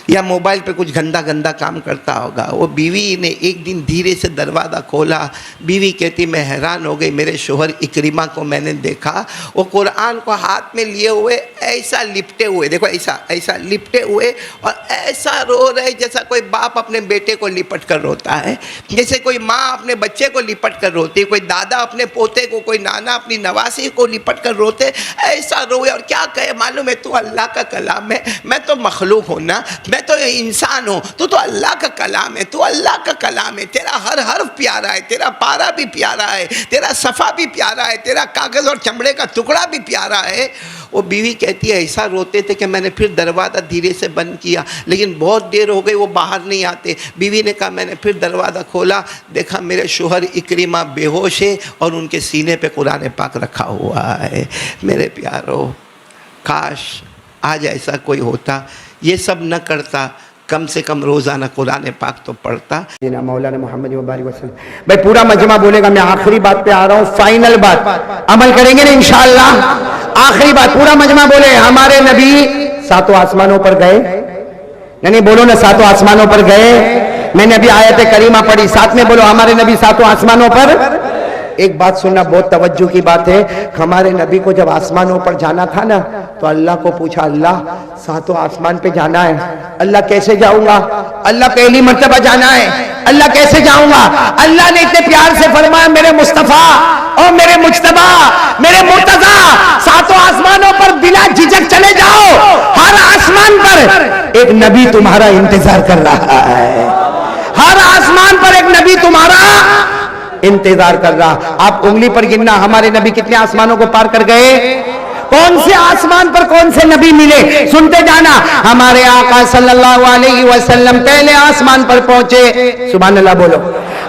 یا موبائل پہ کچھ گندا گندا کام کرتا ہوگا۔ وہ بیوی نے ایک دن دھیرے سے دروازہ کھولا، بیوی کہتی میں حیران ہو گئی، میرے شوہر اکرمہ کو میں نے دیکھا، وہ قرآن کو ہاتھ میں لیے ہوئے ایسا لپٹے ہوئے، دیکھو ایسا ایسا لپٹے ہوئے، اور ایسا رو رہے جیسا کوئی باپ اپنے بیٹے کو لپٹ کر روتا ہے، جیسے کوئی ماں اپنے بچے کو لپٹ کر روتی ہے، کوئی دادا اپنے پوتے کو، کوئی نانا اپنی نواسی کو لپٹ کر روتے، ایسا روئے۔ اور کیا کہے معلوم ہے، تو اللہ کا کلام ہے، میں تو مخلوق ہوں نا، میں تو انسان ہوں، تو اللہ کا کلام ہے، تو اللہ کا کلام ہے، تیرا ہر حرف پیارا ہے، تیرا پارا بھی پیارا ہے، تیرا صفحہ بھی پیارا ہے، تیرا کاغذ اور چمڑے کا ٹکڑا بھی پیارا ہے۔ وہ بیوی کہتی ہے ایسا روتے تھے کہ میں نے پھر دروازہ دھیرے سے بند کیا، لیکن بہت دیر ہو گئی وہ باہر نہیں آتے۔ بیوی نے کہا میں نے پھر دروازہ کھولا، دیکھا میرے شوہر اکرمہ بے ہوش ہے اور ان کے سینے پہ قرآن پاک رکھا ہوا ہے۔ میرے پیارو، کاش آج ایسا کوئی ہوتا، یہ سب نہ کرتا، کم سے کم روزانہ قرآن پاک تو پڑھتا۔ مولانا محمد مبارک وسلم بھائی پورا مجمع بولے گا، میں آخری بات پہ آ رہا ہوں، فائنل بات، عمل کریں گے نا انشاءاللہ؟ آخری بات پورا مجمع بولے، ہمارے نبی 7 آسمانوں پر گئے، نہیں بولو نا 7 آسمانوں پر گئے۔ میں نے ابھی آیت کریمہ پڑھی، ساتھ میں بولو ہمارے نبی 7 آسمانوں پر۔ ایک بات سننا، بہت توجہ کی بات ہے، ہمارے نبی کو جب آسمانوں پر جانا تھا نا تو اللہ کو پوچھا، اللہ 7 آسمان پہ جانا ہے، اللہ کیسے جاؤں گا؟ اللہ پہلی مرتبہ جانا ہے، اللہ کیسے جاؤں گا؟ اللہ نے اتنے پیار سے فرمایا، میرے مصطفیٰ اور میرے مجتبی، میرے مرتضی، 7 آسمانوں پر بلا جھجک چلے جاؤ، ہر آسمان پر ایک نبی تمہارا انتظار کر رہا ہے، ہر آسمان پر ایک نبی تمہارا انتظار کر رہا۔ آپ انگلی پر گننا ہمارے نبی کتنے آسمانوں کو پار کر گئے، کون سے آسمان پر کون سے نبی ملے، سنتے جانا۔ ہمارے آقا صلی اللہ علیہ وسلم پہلے آسمان پر پہنچے، سبحان اللہ بولو،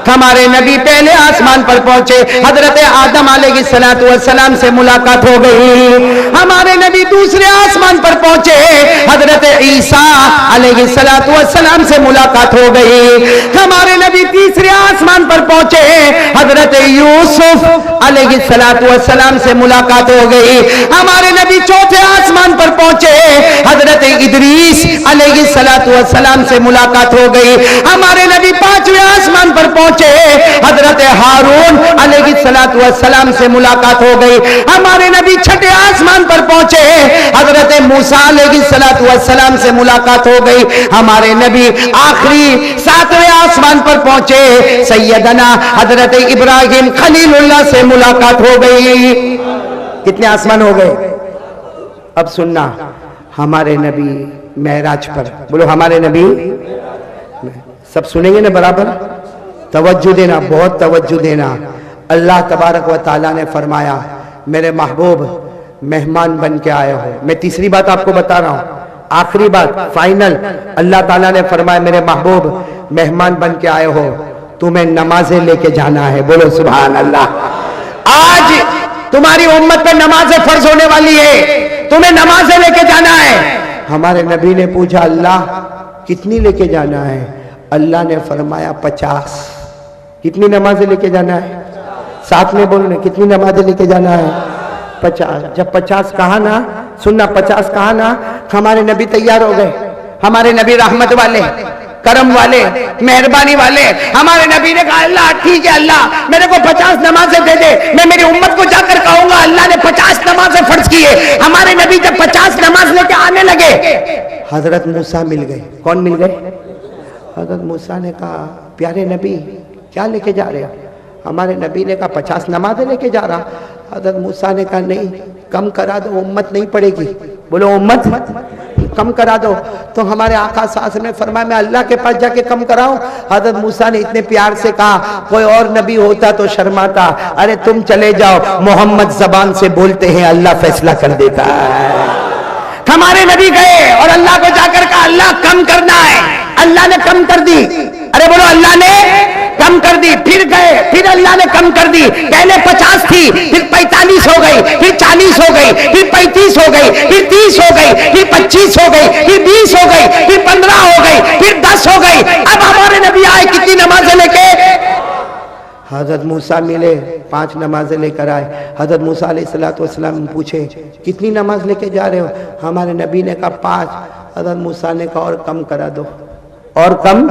ہمارے نبی پہلے آسمان پر پہنچے، حضرت آدم علیہ السلام سے ملاقات ہو گئی۔ ہمارے نبی دوسرے آسمان پر پہنچے، حضرت عیسیٰ علیہ السلام سے ملاقات ہو گئی۔ ہمارے نبی تیسرے آسمان پر پہنچے، حضرت یوسف علیہ السلام سے ملاقات ہو گئی۔ ہمارے نبی چوتھے آسمان پر پہنچے، حضرت ادریس علیہ السلام سے ملاقات ہو گئی۔ ہمارے نبی پانچویں آسمان پر پہنچے، حضرت ہارون علیہ السلام سے ملاقات ہو گئی۔ ہمارے نبی چھٹے آسمان پر پہنچے، حضرت موسیٰ علیہ السلام سے ملاقات ہو گئی۔ ہمارے نبی آخری 7ویں آسمان پر پہنچے، سیدنا حضرت ابراہیم خلیل اللہ سے ملاقات ہو گئی۔ کتنے آسمان ہو گئے؟ اب سننا، ہمارے نبی معراج پر، بولو ہمارے نبی، سب سنیں گے نا برابر؟ توجہ دینا، بہت توجہ دینا۔ اللہ تبارک و تعالیٰ نے فرمایا، میرے محبوب مہمان بن کے آئے ہو۔ میں تیسری بات آپ کو بتا رہا ہوں، آخری بات فائنل۔ اللہ تعالیٰ نے فرمایا، میرے محبوب مہمان بن کے آئے ہو، تمہیں نمازیں لے کے جانا ہے، بولو سبحان اللہ۔ آج تمہاری امت پہ نمازیں فرض ہونے والی ہے، تمہیں نمازیں لے کے جانا ہے۔ ہمارے نبی نے پوچھا، اللہ کتنی لے کے جانا ہے؟ اللہ نے فرمایا 50۔ کتنی نمازیں لے کے جانا ہے؟ ساتھ میں بولنے کتنی نمازیں لے کے جانا ہے؟ 50. جب 50 کہا نا، سننا 50 کہا نا، ہمارے نبی تیار ہو گئے. ہمارے نبی رحمت والے، کرم والے، مہربانی والے. ہمارے نبی نے کہا اللہ ٹھیک ہے، اللہ میرے کو 50 نمازیں دے دے، میں میری امت کو جا کر کہوں گا اللہ نے 50 نمازیں فرض کی ہے. ہمارے نبی جب 50 نماز لے کے آنے لگے، حضرت موسیٰ مل گئے. کون مل گئے؟ حضرت موسیٰ نے کہا پیارے نبی کیا لے کے جا رہے ہو؟ ہمارے نبی نے کہا 50 نمازیں لے کے جا رہا. حضرت موسیٰ نے کہا نہیں، کم کرا دو، امت نہیں پڑے گی. بولو امت کم کرا دو. تو ہمارے آقا صلی اللہ علیہ وسلم نے فرمایا میں اللہ کے پاس جا کے کم کراؤں. حضرت موسیٰ نے اتنے پیار سے کہا کوئی اور نبی ہوتا تو شرماتا، ارے تم چلے جاؤ، محمد زبان سے بولتے ہیں اللہ فیصلہ کر دیتا ہے. ہمارے نبی گئے اور اللہ کو جا کر کہا اللہ کم کرنا ہے. اللہ نے کم کر دی. ارے بولو اللہ نے کم کر دی. پھر گئے، پھر اللہ نے کم کر دی. پہلے 50 تھی، پھر 45 ہو گئی، پھر 40 ہو گئی، پھر 35 ہو گئی، پھر 30 ہو گئی، پھر 25 ہو گئی، پھر 20 ہو گئی، پھر 15 ہو گئی، پھر 10 ہو گئی. اب ہمارے نبی آئے کتنی نمازیں لے کے؟ حضرت موسیٰ ملے، 5 نمازیں لے کر آئے. حضرت موسیٰ علیہ السلام پوچھے کتنی نماز لے کے جا رہے ہو؟ ہمارے نبی نے کہا 5. حضرت موسیٰ نے کہا اور کم کرا دو، اور کم.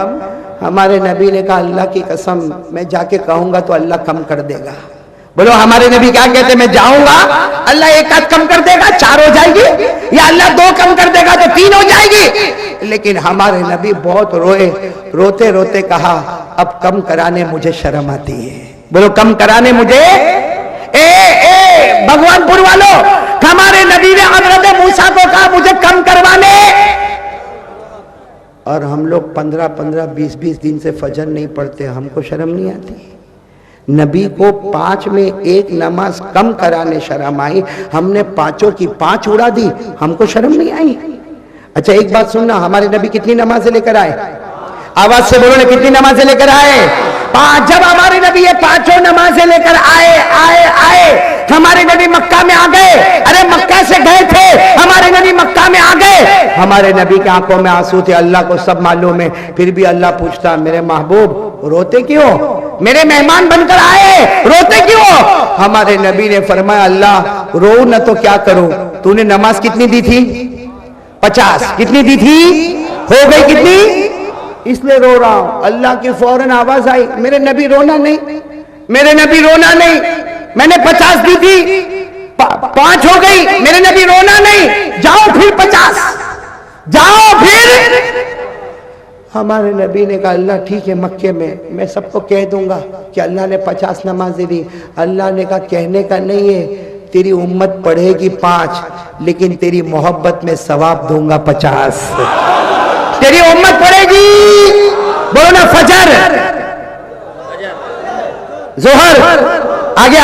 ہمارے نبی نے کہا اللہ کی قسم میں جا کے کہوں گا تو اللہ کم کر دے گا. بولو ہمارے نبی کیا کہتے؟ میں جاؤں گا اللہ 1 آدھ کم کر دے گا 4 ہو جائے گی، یا اللہ 2 کم کر دے گا تو 3 ہو جائے گی. لیکن ہمارے نبی بہت روئے، روتے روتے کہا اب کم کرانے مجھے شرم آتی ہے. بولو کم کرانے مجھے بھگوان پور والوں، ہمارے نبی نے حضرت موسیٰ کو کہا مجھے کم کروانے، اور ہم لوگ 15 20 دن سے فجر نہیں پڑھتے، ہم کو شرم نہیں آتی. نبی کو 5 میں 1 نماز کم کرانے شرم آئی، ہم نے 5 کی 5 اڑا دی، ہم کو شرم نہیں آئی. اچھا ایک بات سننا، ہمارے نبی کتنی نمازیں لے کر آئے؟ آواز سے بولو نا، کتنی نمازیں لے کر آئے؟ 5. جب ہمارے نبی یہ 5 نمازیں لے کر آئے ہمارے نبی مکہ میں آ گئے. ارے مکہ سے گئے تھے، ہمارے نبی مکہ میں آ گئے. ہمارے نبی کے آنکھوں میں آنسو تھے، اللہ کو سب معلوم ہے. پھر بھی اللہ پوچھتا میرے محبوب روتے کیوں؟ میرے مہمان بن کر آئے، روتے کیوں؟ ہمارے نبی نے فرمایا اللہ رو نہ تو کیا کروں، تو نے نماز کتنی دی تھی؟ 50. کتنی دی تھی؟ ہو گئی کتنی؟ اس لیے رو رہا ہوں. اللہ کی فوراً آواز آئی میرے نبی رونا نہیں، میرے نبی رونا نہیں. میں نے 50 دی تھی، 5 ہو گئی، میرے نبی رونا نہیں، جاؤ پھر 50، جاؤ پھر. ہمارے نبی نے کہا اللہ ٹھیک ہے، مکے میں سب کو کہہ دوں گا کہ اللہ نے 50 نمازیں دی. اللہ نے کہا کہنے کا نہیں ہے، تیری امت پڑھے گی 5، لیکن تیری محبت میں ثواب دوں گا 50. تیری امت پڑھے گی، بولو نا فجر، ظہر، آگے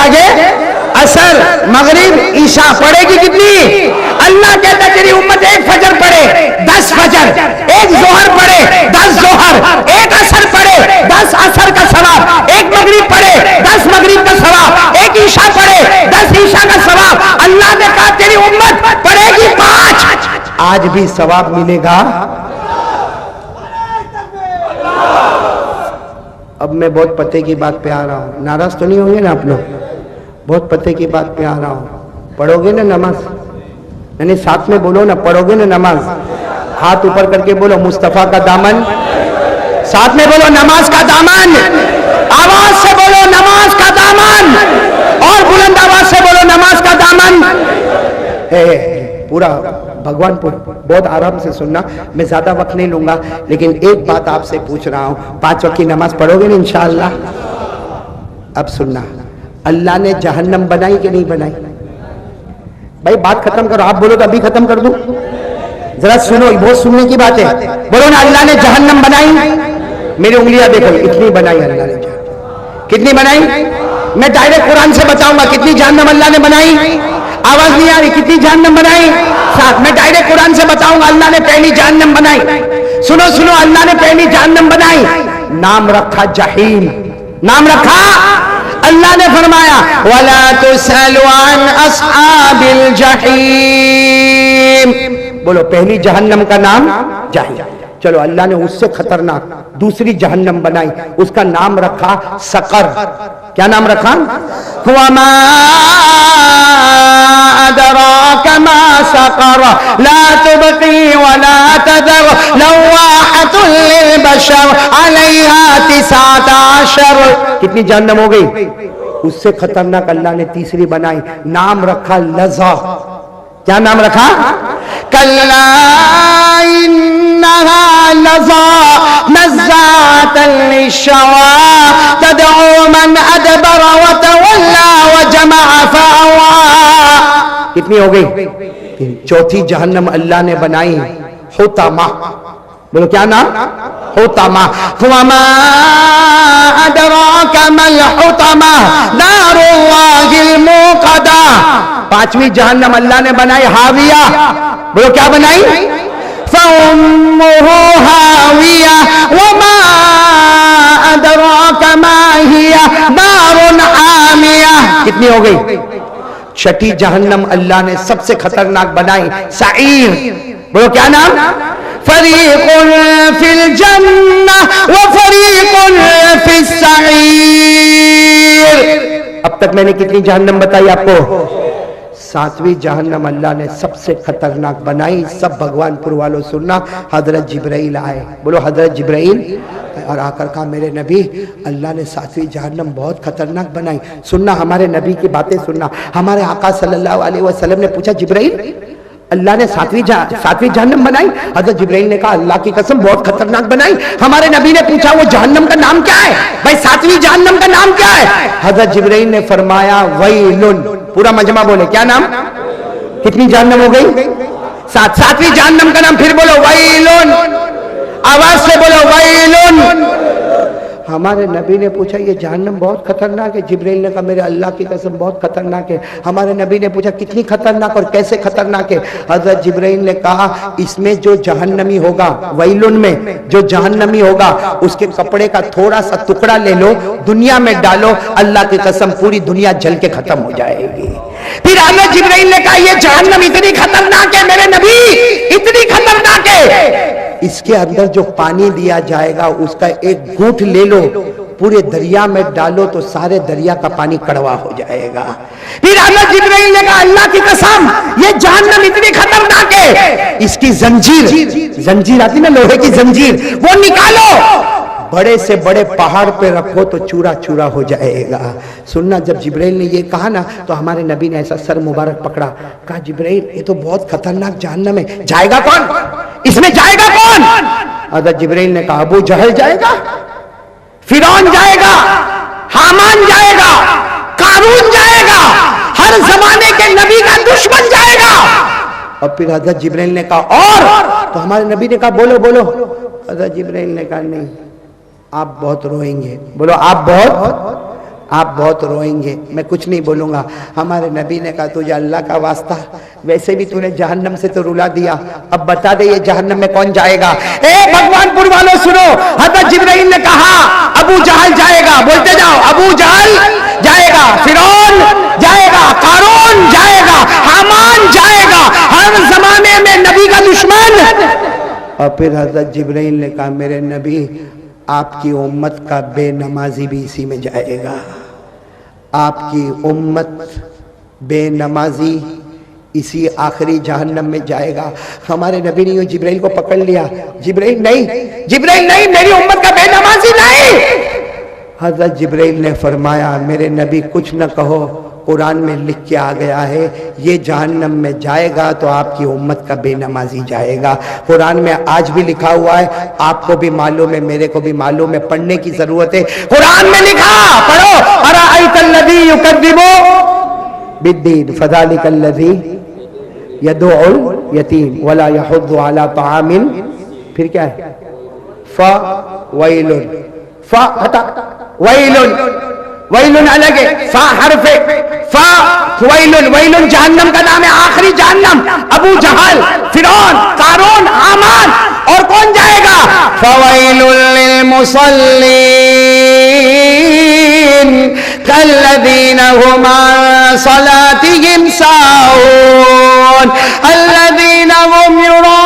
عصر، مغرب، عشاء پڑھے گی کتنی؟ اللہ کہتا ہے تیری امت 1 فجر پڑھے 10 فجر، 1 ظہر پڑھے 10 ظہر، 1 عصر پڑھے 10 عصر کا ثواب، 1 مغرب پڑھے 10 مغرب کا ثواب، 1 عشاء پڑھے 10 عشاء کا ثواب. اللہ نے کہا تیری امت پڑھے گی 5، آج بھی ثواب ملے گا. اب میں بہت پتے کی بات پہ آ رہا ہوں، ناراض تو نہیں ہوں گے نا آپ لوگ؟ بہت پتے کی بات پہ آ رہا ہوں. پڑھو گے نا نماز؟ یعنی ساتھ میں بولو نا، پڑھو گے نا نماز؟ ہاتھ اوپر کر کے بولو مصطفیٰ کا دامن، ساتھ میں بولو نماز کا دامن، آواز سے بولو نماز کا دامن، اور بلند آواز سے بولو نماز کا دامن. پورا بھگوان پور بہت آرام سے سننا، میں زیادہ وقت نہیں لوں گا، لیکن ایک بات آپ سے پوچھ رہا ہوں، 5 وقت کی نماز پڑھو گے نا انشاءاللہ؟ اب سننا، اللہ نے جہنم بنائی کہ نہیں بنائی؟ بھائی بات ختم کرو، آپ بولو تو ابھی ختم کر دوں. ذرا سنو، بہت سننے کی بات ہے. بولو نا اللہ نے جہنم بنائی؟ میری انگلیاں دیکھو، اتنی بنائی اللہ نے جہنم. کتنی بنائی؟ میں ڈائریکٹ قرآن سے بتاؤں گا کتنی جہنم اللہ نے بنائی. آواز نہیں آ رہی؟ کتنی جہنم بنائی؟ ساتھ میں ڈائریکٹ قرآن سے بتاؤں گا. اللہ نے پہلی جہنم بنائی، سنو اللہ نے پہلی جہنم بنائی، نام رکھا جہیم. نام رکھا، اللہ نے فرمایا وَلَا تُسْأَلُ عَنْ أَصْحَابِ الْجَحِيمِ. بولو پہلی جہنم کا نام جہنم. چلو اللہ نے اس سے خطرناک دوسری جہنم بنائی، اس کا نام رکھا سقر. کیا نام رکھا؟ وما أدراك ما سقر لا تبقي ولا تذر لواحة للبشر عليها 19 کتنی جہنم ہو گئی؟ اس سے خطرناک اللہ نے تیسری بنائی، نام رکھا لظا. کیا نام رکھا؟ کلا انہا لظا نزاعتا للشوا تدعو من ادبر وتولى وجمع فاوعى. کتنی ہو گئی؟ چوتھی جہنم اللہ نے بنائی حطمہ. بولو کیا نام؟ حطمہ. وما ادراک ما الحطمہ نار اللہ الموقدہ. پانچویں جہنم اللہ نے بنائی حاویہ. بولو کیا بنائی؟ فَأُمُّهُ هَاوِيَةٌ وَمَا أَدْرَاكَ مَا هِيَ نَارٌ حَامِيَةٌ. کتنی ہو گئی؟ چھٹی جہنم اللہ نے سب سے خطرناک بنائی سعیر. بولو کیا نام؟ فَرِيقٌ فِي الْجَنَّةِ وَفَرِيقٌ فِي السَّعِيرِ. اب تک میں نے کتنی جہنم بتائی آپ کو؟ ساتویں جہنم اللہ نے سب سے خطرناک بنائی. سب بھگوان پور والوں سننا. حضرت جبرائیل آئے. بولو حضرت جبرائیل. اور آ کر کہا میرے نبی اللہ نے ساتویں جہنم بہت خطرناک بنائی. سننا ہمارے نبی کی باتیں سننا. ہمارے آقا صلی اللہ علیہ وسلم نے پوچھا جبرائیل اللہ نے ساتویں جہنم بنائی؟ حضرت جبرائیل نے کہا اللہ کی قسم بہت خطرناک بنائی. ہمارے نبی نے پوچھا وہ جہنم کا نام کیا ہے بھائی؟ ساتویں جہنم کا نام کیا ہے؟ حضرت جبرائیل نے فرمایا ویلن. پورا مجمع بولے کیا نام؟ کتنی جہنم ہو گئی؟ ساتویں جہنم کا نام. پھر بولو ویلن. آواز سے بولو ویلن. ہمارے نبی نے پوچھا یہ جہنم بہت خطرناک ہے. جبرائیل نے کہا میرے اللہ کی قسم بہت خطرناک ہے. ہمارے نبی نے پوچھا کتنی خطرناک اور کیسے خطرناک ہے؟ حضرت جبرائیل نے کہا اس میں جو جہنمی ہوگا ویلن میں جو جہنمی ہوگا اس کے کپڑے کا تھوڑا سا ٹکڑا لے لو دنیا میں ڈالو اللہ کی قسم پوری دنیا جل کے ختم ہو جائے گی. پھر حضرت جبرائیل نے کہا یہ جہنم اتنی خطرناک ہے میرے نبی اتنی خطرناک ہے اس کے اندر جو پانی دیا جائے گا اس کا ایک گھونٹ لے لو پورے دریا میں ڈالو تو سارے دریا کا پانی کڑوا ہو جائے گا. پھر حضرت جبرائیل نے کہا اللہ کی قسم یہ جہنم اتنی خطرناک ہے اس کی زنجیر آتی نا لوہے کی زنجیر وہ نکالو بڑے سے بڑے پہاڑ پہ رکھو تو چورا چورا ہو جائے گا. سننا جب جبرائیل نے یہ کہا نا تو ہمارے نبی نے ایسا سر مبارک پکڑا کہا جبرائیل یہ تو بہت خطرناک جہنم ہے جائے گا کون اس میں جائے گا کون؟ حضرت جبرائیل نے کہا ابو جہل جائے گا فرعون جائے گا حامان جائے گا قارون جائے گا ہر زمانے کے نبی کا دشمن جائے گا. اور پھر حضرت جبرائیل نے کہا اور تو ہمارے نبی نے کہا بولو بولو. حضرت جبرائیل نے کہا نہیں آپ بہت روئیں گے. بولو آپ بہت روئیں گے میں کچھ نہیں بولوں گا. ہمارے نبی نے کہا تجھے اللہ کا واسطہ ویسے بھی تو نے جہنم سے تو رلا دیا اب بتا دے یہ جہنم میں کون جائے گا؟ اے بھگوان پور والوں سنو حضرت جبرائیل نے کہا ابو جہل جائے گا. بولتے جاؤ ابو جہل جائے گا فرعون جائے گا قارون جائے گا حامان جائے گا ہر زمانے میں نبی کا دشمن. اور پھر حضرت جبرائیل نے کہا میرے نبی آپ کی امت کا بے نمازی بھی اسی میں جائے گا. آپ کی امت بے نمازی اسی آخری جہنم میں جائے گا. ہمارے نبی نے جبرائیل کو پکڑ لیا. جبرائیل نہیں میری امت کا بے نمازی نہیں. حضرت جبرائیل نے فرمایا میرے نبی کچھ نہ کہو قرآن میں لکھ کے آ گیا ہے یہ جہنم میں جائے گا تو آپ کی امت کا بے نمازی جائے گا. قرآن میں آج بھی لکھا ہوا ہے آپ کو بھی معلوم ہے میرے کو بھی معلوم ہے پڑھنے کی ضرورت ہے. قرآن میں لکھا پڑھو ارأیت الذی یکذب بالدین فذلک الذی یدعو الیتیم ولا یحض علی طعام پھر کیا ہے فویل ویلن الگ ہے فا حرف فا ویلن جہنم کا نام ہے آخری جہنم. ابو جہل فرعون قارون حامان اور کون جائے گا؟ فویل للمصلین الذین هم عن صلاتهم ساہون الذین هم یراؤون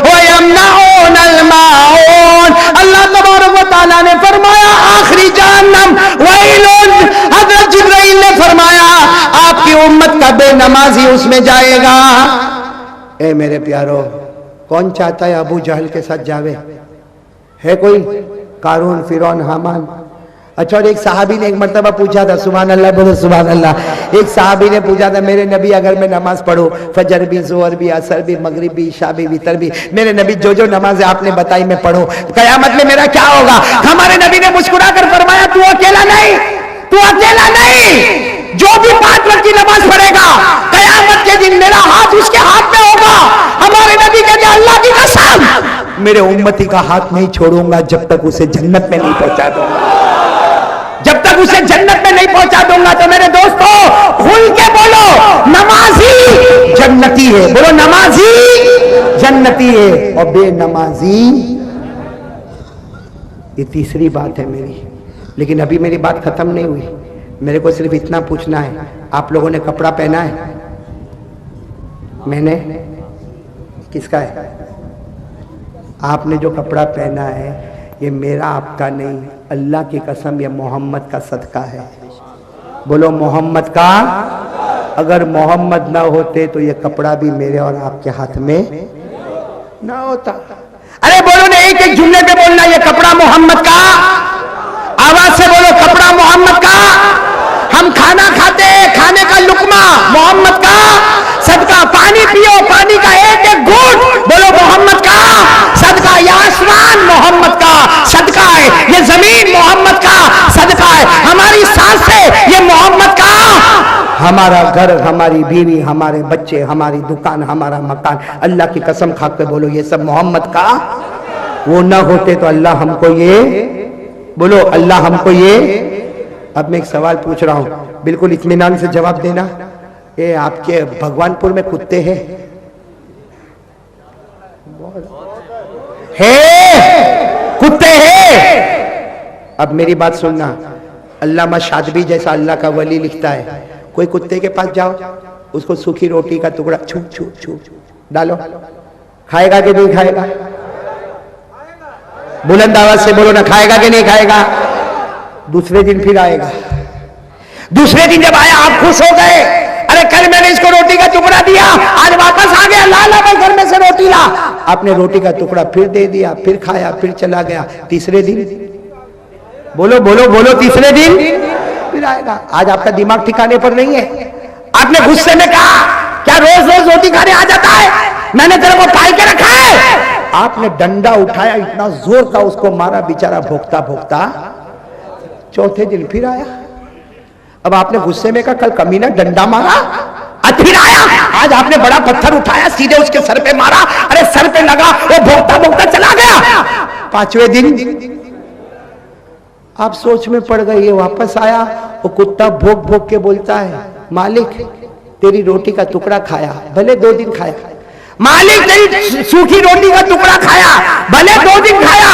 ویمنعون الماعون. اللہ تبارک و تعالیٰ نے فرمایا امت کا بے نمازی اس میں جائے گا. اے میرے پیارو، کون چاہتا ہے ابو جہل کے ساتھ جاوے؟ ہے کوئی؟ قارون، فرعون، حامان. اچھا، اور ایک صحابی نے ایک مرتبہ پوچھا تھا، سبحان اللہ بولو سبحان اللہ. ایک صحابی نے پوچھا تھا، میرے نبی اگر میں نماز پڑھوں، فجر بھی، ظہر بھی، عصر بھی، مغرب بھی، عشاء بھی، وتر بھی، میرے نبی جو نمازیں آپ نے بتائی میں پڑھوں، قیامت میں میرا کیا ہوگا؟ ہمارے نبی نے مسکرا کر فرمایا، تو اکیلا نہیں، تو اکیلا نہیں، جو بھی 5 وقت کی نماز پڑھے گا قیامت کے دن میرا ہاتھ اس کے ہاتھ میں ہوگا. ہمارے نبی کہتے ہیں، اللہ کی قسم میرے امتی کا ہاتھ نہیں چھوڑوں گا جب تک اسے جنت میں نہیں پہنچا دوں گا. جب تک اسے جنت میں نہیں پہنچا دوں گا. تو میرے دوستو کھل کے بولو، نمازی جنتی ہے. بولو نمازی جنتی ہے اور بے نمازی. یہ تیسری بات ہے میری. لیکن ابھی میری بات ختم نہیں ہوئی. میرے کو صرف اتنا پوچھنا ہے، آپ لوگوں نے کپڑا پہنا ہے؟ میں نے؟ کس کا ہے؟ آپ نے جو کپڑا پہنا ہے یہ میرا آپ کا نہیں، اللہ کی قسم یہ محمد کا صدقہ ہے. بولو محمد کا. اگر محمد نہ ہوتے تو یہ کپڑا بھی میرے اور آپ کے ہاتھ میں نہ ہوتا. ارے بولو نا، ایک ایک جملے پہ بولنا، یہ کپڑا محمد کا. آواز سے بولو، کپڑا محمد کا. ہم کھانا کھاتے ہیں، کھانے کا لقمہ محمد کا صدقہ. پانی پیو، پانی کا ایک ایک گھونٹ بولو محمد کا صدقہ. یہ آسمان محمد کا صدقہ ہے، یہ زمین محمد کا صدقہ ہے، ہماری سانسیں یہ محمد کا. ہمارا گھر، ہماری بیوی، ہمارے بچے، ہماری دکان، ہمارا مکان، اللہ کی قسم کھا کے بولو یہ سب محمد کا. وہ نہ ہوتے تو اللہ ہم کو یہ، بولو اللہ ہم کو یہ. اب میں ایک سوال پوچھ رہا ہوں، بالکل اطمینان سے جواب دینا. یہ آپ کے بھگوان پور میں کتے ہیں؟ کتے ہیں؟ اب میری بات سننا، علامہ شاطبی جیسا اللہ کا ولی لکھتا ہے، کوئی کتے کے پاس جاؤ، اس کو سوکھی روٹی کا ٹکڑا چھو چھو چھو ڈالو، کھائے گا کہ نہیں کھائے گا؟ بلند آواز سے بولو نا، کھائے گا کہ نہیں کھائے گا؟ دوسرے دن پھر آئے گا. دوسرے دن جب آیا آپ خوش ہو گئے، ارے کل میں نے اس کو روٹی کا ٹکڑا دیا، آج واپس آ گیا، لا بھائی گھر میں سے روٹی لا. آپ نے روٹی کا ٹکڑا پھر دے دیا، پھر کھایا، پھر چلا گیا. تیسرے دن بولو بولو بولو، تیسرے دن پھر آئے گا. آج آپ کا دماغ ٹھکانے پر نہیں ہے. آپ نے غصے میں کہا، کیا روز روز روٹی کھانے آ جاتا ہے؟ میں نے تیرے کو پال کے رکھا ہے. آپ نے ڈنڈا اٹھایا، اتنا زور کا اس کو مارا، بیچارہ بھوکتا بھوکتا چوتھے دن پھر آیا. اب آپ نے غصے میں کہا، کل کمینہ ڈنڈا مارا، آج پھر آیا. آج آپ نے بڑا پتھر اٹھایا، سیدھے اس کے سر پہ مارا، ارے سر پہ لگا، وہ بھوکتا بھوکتا چلا گیا. پانچویں دن آپ سوچ میں پڑ گئے. یہ واپس آیا، وہ کتا بھوک بھوک کے بولتا ہے، مالک تیری روٹی کا ٹکڑا کھایا، بھلے 2 دن کھایا. مالک تیری سوکھی روٹی کا ٹکڑا کھایا، بھلے 2 دن کھایا،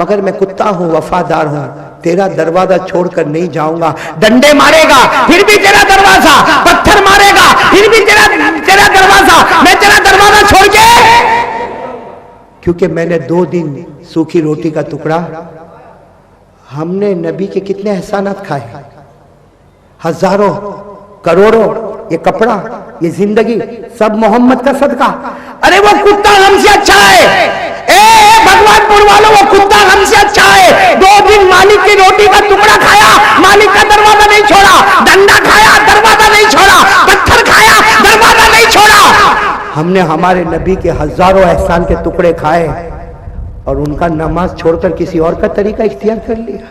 مگر میں کتا ہوں، وفادار ہوں، تیرا دروازہ چھوڑ کر نہیں جاؤں گا. ڈنڈے مارے گا پھر بھی تیرا دروازہ، پتھر مارے گا پھر بھی تیرا دروازہ، میں تیرا دروازہ چھوڑ کے. کیونکہ میں نے 2 دن سوکھی روٹی کا ٹکڑا. ہم نے نبی کے کتنے احسانات کھائے، ہزاروں کروڑوں. یہ کپڑا، یہ زندگی سب محمد کا صدقہ. ارے وہ کتا ہم سے اچھا ہے. اے بھگوان پور والوں، وہ کتا ہم سے اچھا ہے. 2 دن مالک کی روٹی کا ٹکڑا کھایا، مالک کا دروازہ نہیں چھوڑا. ڈنڈا کھایا، دروازہ نہیں چھوڑا. پتھر کھایا، دروازہ نہیں چھوڑا. ہم نے ہمارے نبی کے ہزاروں احسان کے ٹکڑے کھائے اور ان کا نماز چھوڑ کر کسی اور کا طریقہ اختیار کر لیا.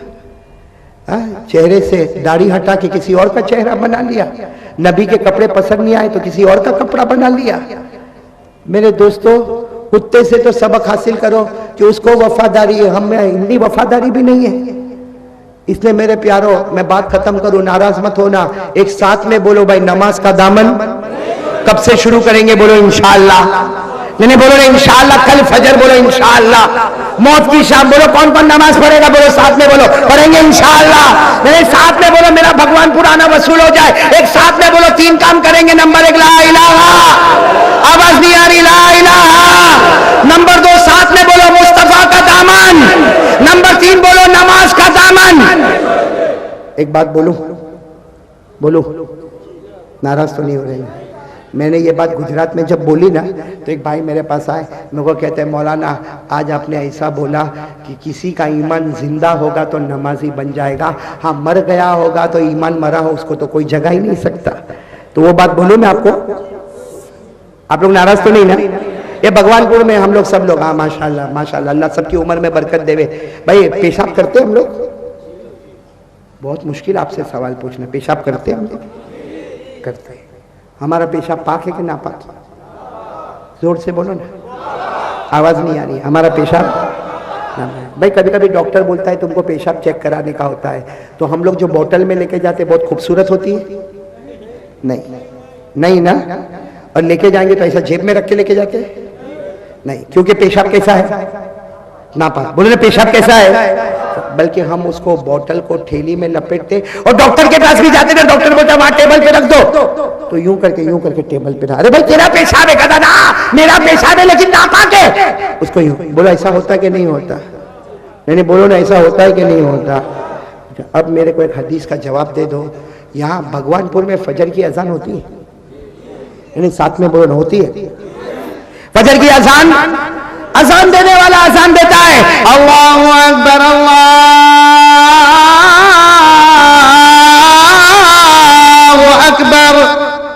چہرے سے داڑھی ہٹا کے کسی اور کا چہرہ بنا لیا. نبی کے کپڑے پسند نہیں آئے تو کسی اور کا کپڑا بنا لیا. میرے دوستو، کتے سے تو سبق حاصل کرو کہ اس کو وفاداری ہے، ہم میں اتنی وفاداری بھی نہیں ہے. اس لیے میرے پیارو، میں بات ختم کروں، ناراض مت ہونا. ایک ساتھ میں بولو بھائی، نماز کا دامن کب سے شروع کریں گے؟ بولو انشاءاللہ. نہیں بولو انشاءاللہ. کل فجر بولو انشاءاللہ. موت کی شام بولو. کون کون نماز پڑھے گا؟ بولو ساتھ میں بولو، پڑھیں گے انشاءاللہ. نہیں ساتھ میں بولو، میرا بھگوان پرانا وصول ہو جائے. ایک ساتھ میں بولو، 3 کام کریں گے. نمبر 1 لا الہ، آواز نہیں آ رہی، لا الہ. نمبر 2 ساتھ میں بولو مصطفیٰ کا دامن. نمبر 3 بولو نماز کا دامن. ایک بات بولو، بولو ناراض تو نہیں ہو رہے ہیں؟ میں نے یہ بات گجرات میں جب بولی نا تو ایک بھائی میرے پاس آئے، میرے کو کہتے ہیں مولانا آج آپ نے ایسا بولا کہ کسی کا ایمان زندہ ہوگا تو نمازی بن جائے گا، ہاں مر گیا ہوگا تو ایمان مرا ہو اس کو تو کوئی جگہ ہی نہیں سکتا۔ تو وہ بات بولوں میں آپ کو، آپ لوگ ناراض تو نہیں نا؟ یہ بھگوان پور میں ہم لوگ سب لوگ، ہاں ماشاءاللہ ماشاءاللہ، اللہ سب کی عمر میں برکت دے۔ بھائی پیشاب کرتے ہم لوگ؟ بہت مشکل آپ سے سوال پوچھنا، پیشاب کرتے ہم لوگ؟ کرتے ہیں۔ ہمارا پیشاب پاک ہے کہ ناپاک؟ زور سے بولو نا، آواز نہیں آ رہی ہے۔ ہمارا پیشاب، بھائی کبھی کبھی ڈاکٹر بولتا ہے تم کو پیشاب چیک کرانے کا ہوتا ہے، تو ہم لوگ جو بوتل میں لے کے جاتے بہت خوبصورت ہوتی ہے؟ نہیں نا؟ اور لے کے جائیں گے تو ایسا جیب میں رکھ کے لے کے جاتے؟ نہیں، کیونکہ پیشاب کیسا ہے؟ ناپاک۔ بولو نا پیشاب کیسا ہے؟ بلکہ ہم اس کو بوتل کو تھیلی میں لپیٹتے اور ڈاکٹر کے پاس بھی جاتے تھے، ڈاکٹر بولتا وہاں ٹیبل پہ رکھ دو، تو یوں کر کے ٹیبل پہ رکھ، ارے بھائی تیرا پیشاب ہے، کہتا نا میرا پیشاب ہے لیکن ناپاک ہے، اس کو یوں بولو ایسا ہوتا ہے کہ نہیں ہوتا؟ نہیں بولو نا ایسا ہوتا ہے کہ نہیں ہوتا؟ اب میرے کو ایک حدیث کا جواب دے دو، یہاں بھگوان پور میں فجر کی اذان ہوتی ہے؟ یعنی ساتھ میں بولو ہوتی ہے فجر کی اذان؟ اذان دینے والا اذان دیتا ہے، اللہ اکبر اللہ اکبر،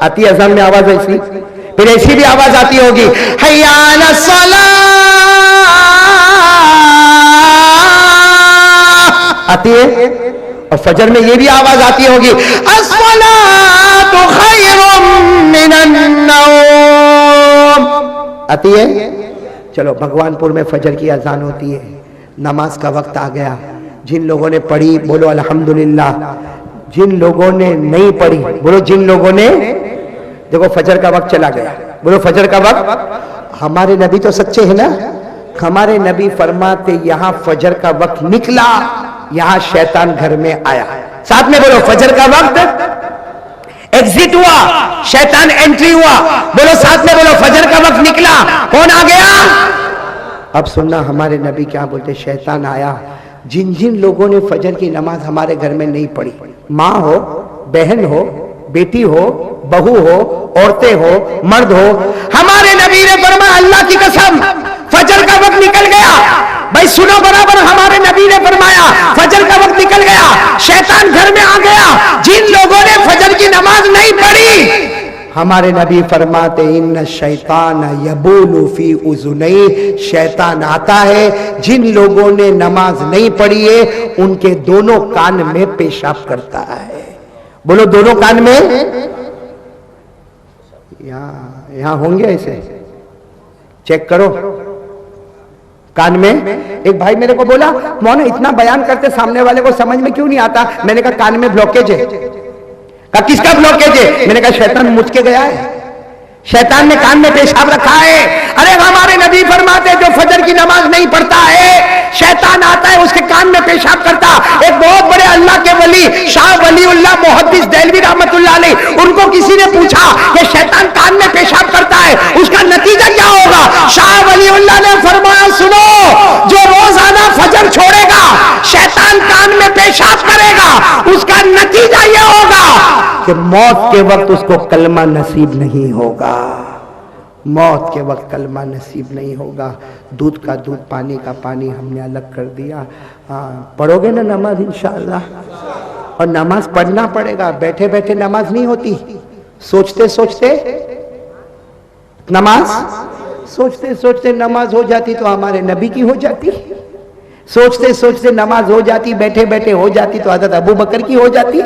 آتی ہے اذان میں آواز ایسی، پھر ایسی بھی آواز آتی ہوگی، حی علی الصلاۃ، آتی ہے، اور فجر میں یہ بھی آواز آتی ہوگی، الصلاۃ خیر من النوم، آتی ہے۔ چلو بھگوان پور میں فجر کی اذان ہوتی ہے، نماز کا وقت آ گیا، جن لوگوں نے پڑھی بولو الحمدللہ، جن لوگوں نے نہیں پڑھی بولو جن لوگوں نے، دیکھو فجر کا وقت چلا گیا، بولو فجر کا وقت۔ ہمارے نبی تو سچے ہیں نا، ہمارے نبی فرماتے یہاں فجر کا وقت نکلا، یہاں شیطان گھر میں آیا، ساتھ میں بولو فجر کا وقت ایگزٹ ہوا، شیطان انٹری ہوا، بولو ساتھ میں بولو فجر کا وقت نکلا، کون آ گیا؟ اب سننا ہمارے نبی کیا بولتے، شیطان آیا، جن لوگوں نے فجر کی نماز ہمارے گھر میں نہیں پڑھی، ماں ہو، بہن ہو، بیٹی ہو، بہو ہو، عورتیں ہو، مرد ہو، ہمارے نبی نے فرمایا اللہ کی قسم فجر کا وقت نکل گیا، بھائی سنو برابر، ہمارے نبی نے فرمایا فجر کا وقت نکل گیا، شیطان گھر میں آ گیا، جن لوگوں نے فجر کی نماز نہیں پڑھی، ہمارے نبی فرماتے ان الشیطان یبول فی اذنیہ، شیطان آتا ہے جن لوگوں نے نماز نہیں پڑھی ہے ان کے دونوں کان میں پیشاب کرتا ہے، بولو دونوں کان میں، یہاں ہوں گے ایسے، چیک کرو کان میں۔ ایک بھائی میرے کو بولا مولانا اتنا بیان کرتے سامنے والے کو سمجھ میں کیوں نہیں آتا؟ میں نے کہا کان میں بلوکیج ہے۔ کہا کس کا بلوکیج ہے؟ میں نے کہا شیطان مجھ کے گیا ہے، شیطان نے کان میں پیشاب رکھا ہے۔ ارے ہمارے نبی فرماتے جو فجر کی نماز نہیں پڑھتا ہے شیطان آتا ہے اس کے کان میں پیشاب کرتا۔ ایک بہت بڑے اللہ کے ولی شاہ ولی اللہ محدث دہلوی رحمت اللہ علیہ، ان کو کسی نے پوچھا کہ شیطان کان میں پیشاب کرتا ہے اس کا نتیجہ کیا ہوگا؟ شاہ ولی اللہ نے فرمایا سنو، جو روزانہ فجر چھوڑے گا شیطان کان میں پیشاب کرے گا، اس کا نتیجہ یہ ہوگا کہ موت کے وقت اس کو کلمہ نصیب نہیں ہوگا، موت کے وقت کلمہ نصیب نہیں ہوگا۔ دودھ کا دودھ، پانی کا پانی ہم نے الگ کر دیا۔ پڑھو گے نا نماز انشاءاللہ؟ اور نماز پڑھنا پڑے گا، بیٹھے بیٹھے نماز نہیں ہوتی، سوچتے سوچتے نماز، سوچتے سوچتے نماز ہو جاتی تو ہمارے نبی کی ہو جاتی، سوچتے سوچتے نماز ہو جاتی، بیٹھے بیٹھے ہو جاتی تو حضرت ابو بکر کی ہو جاتی۔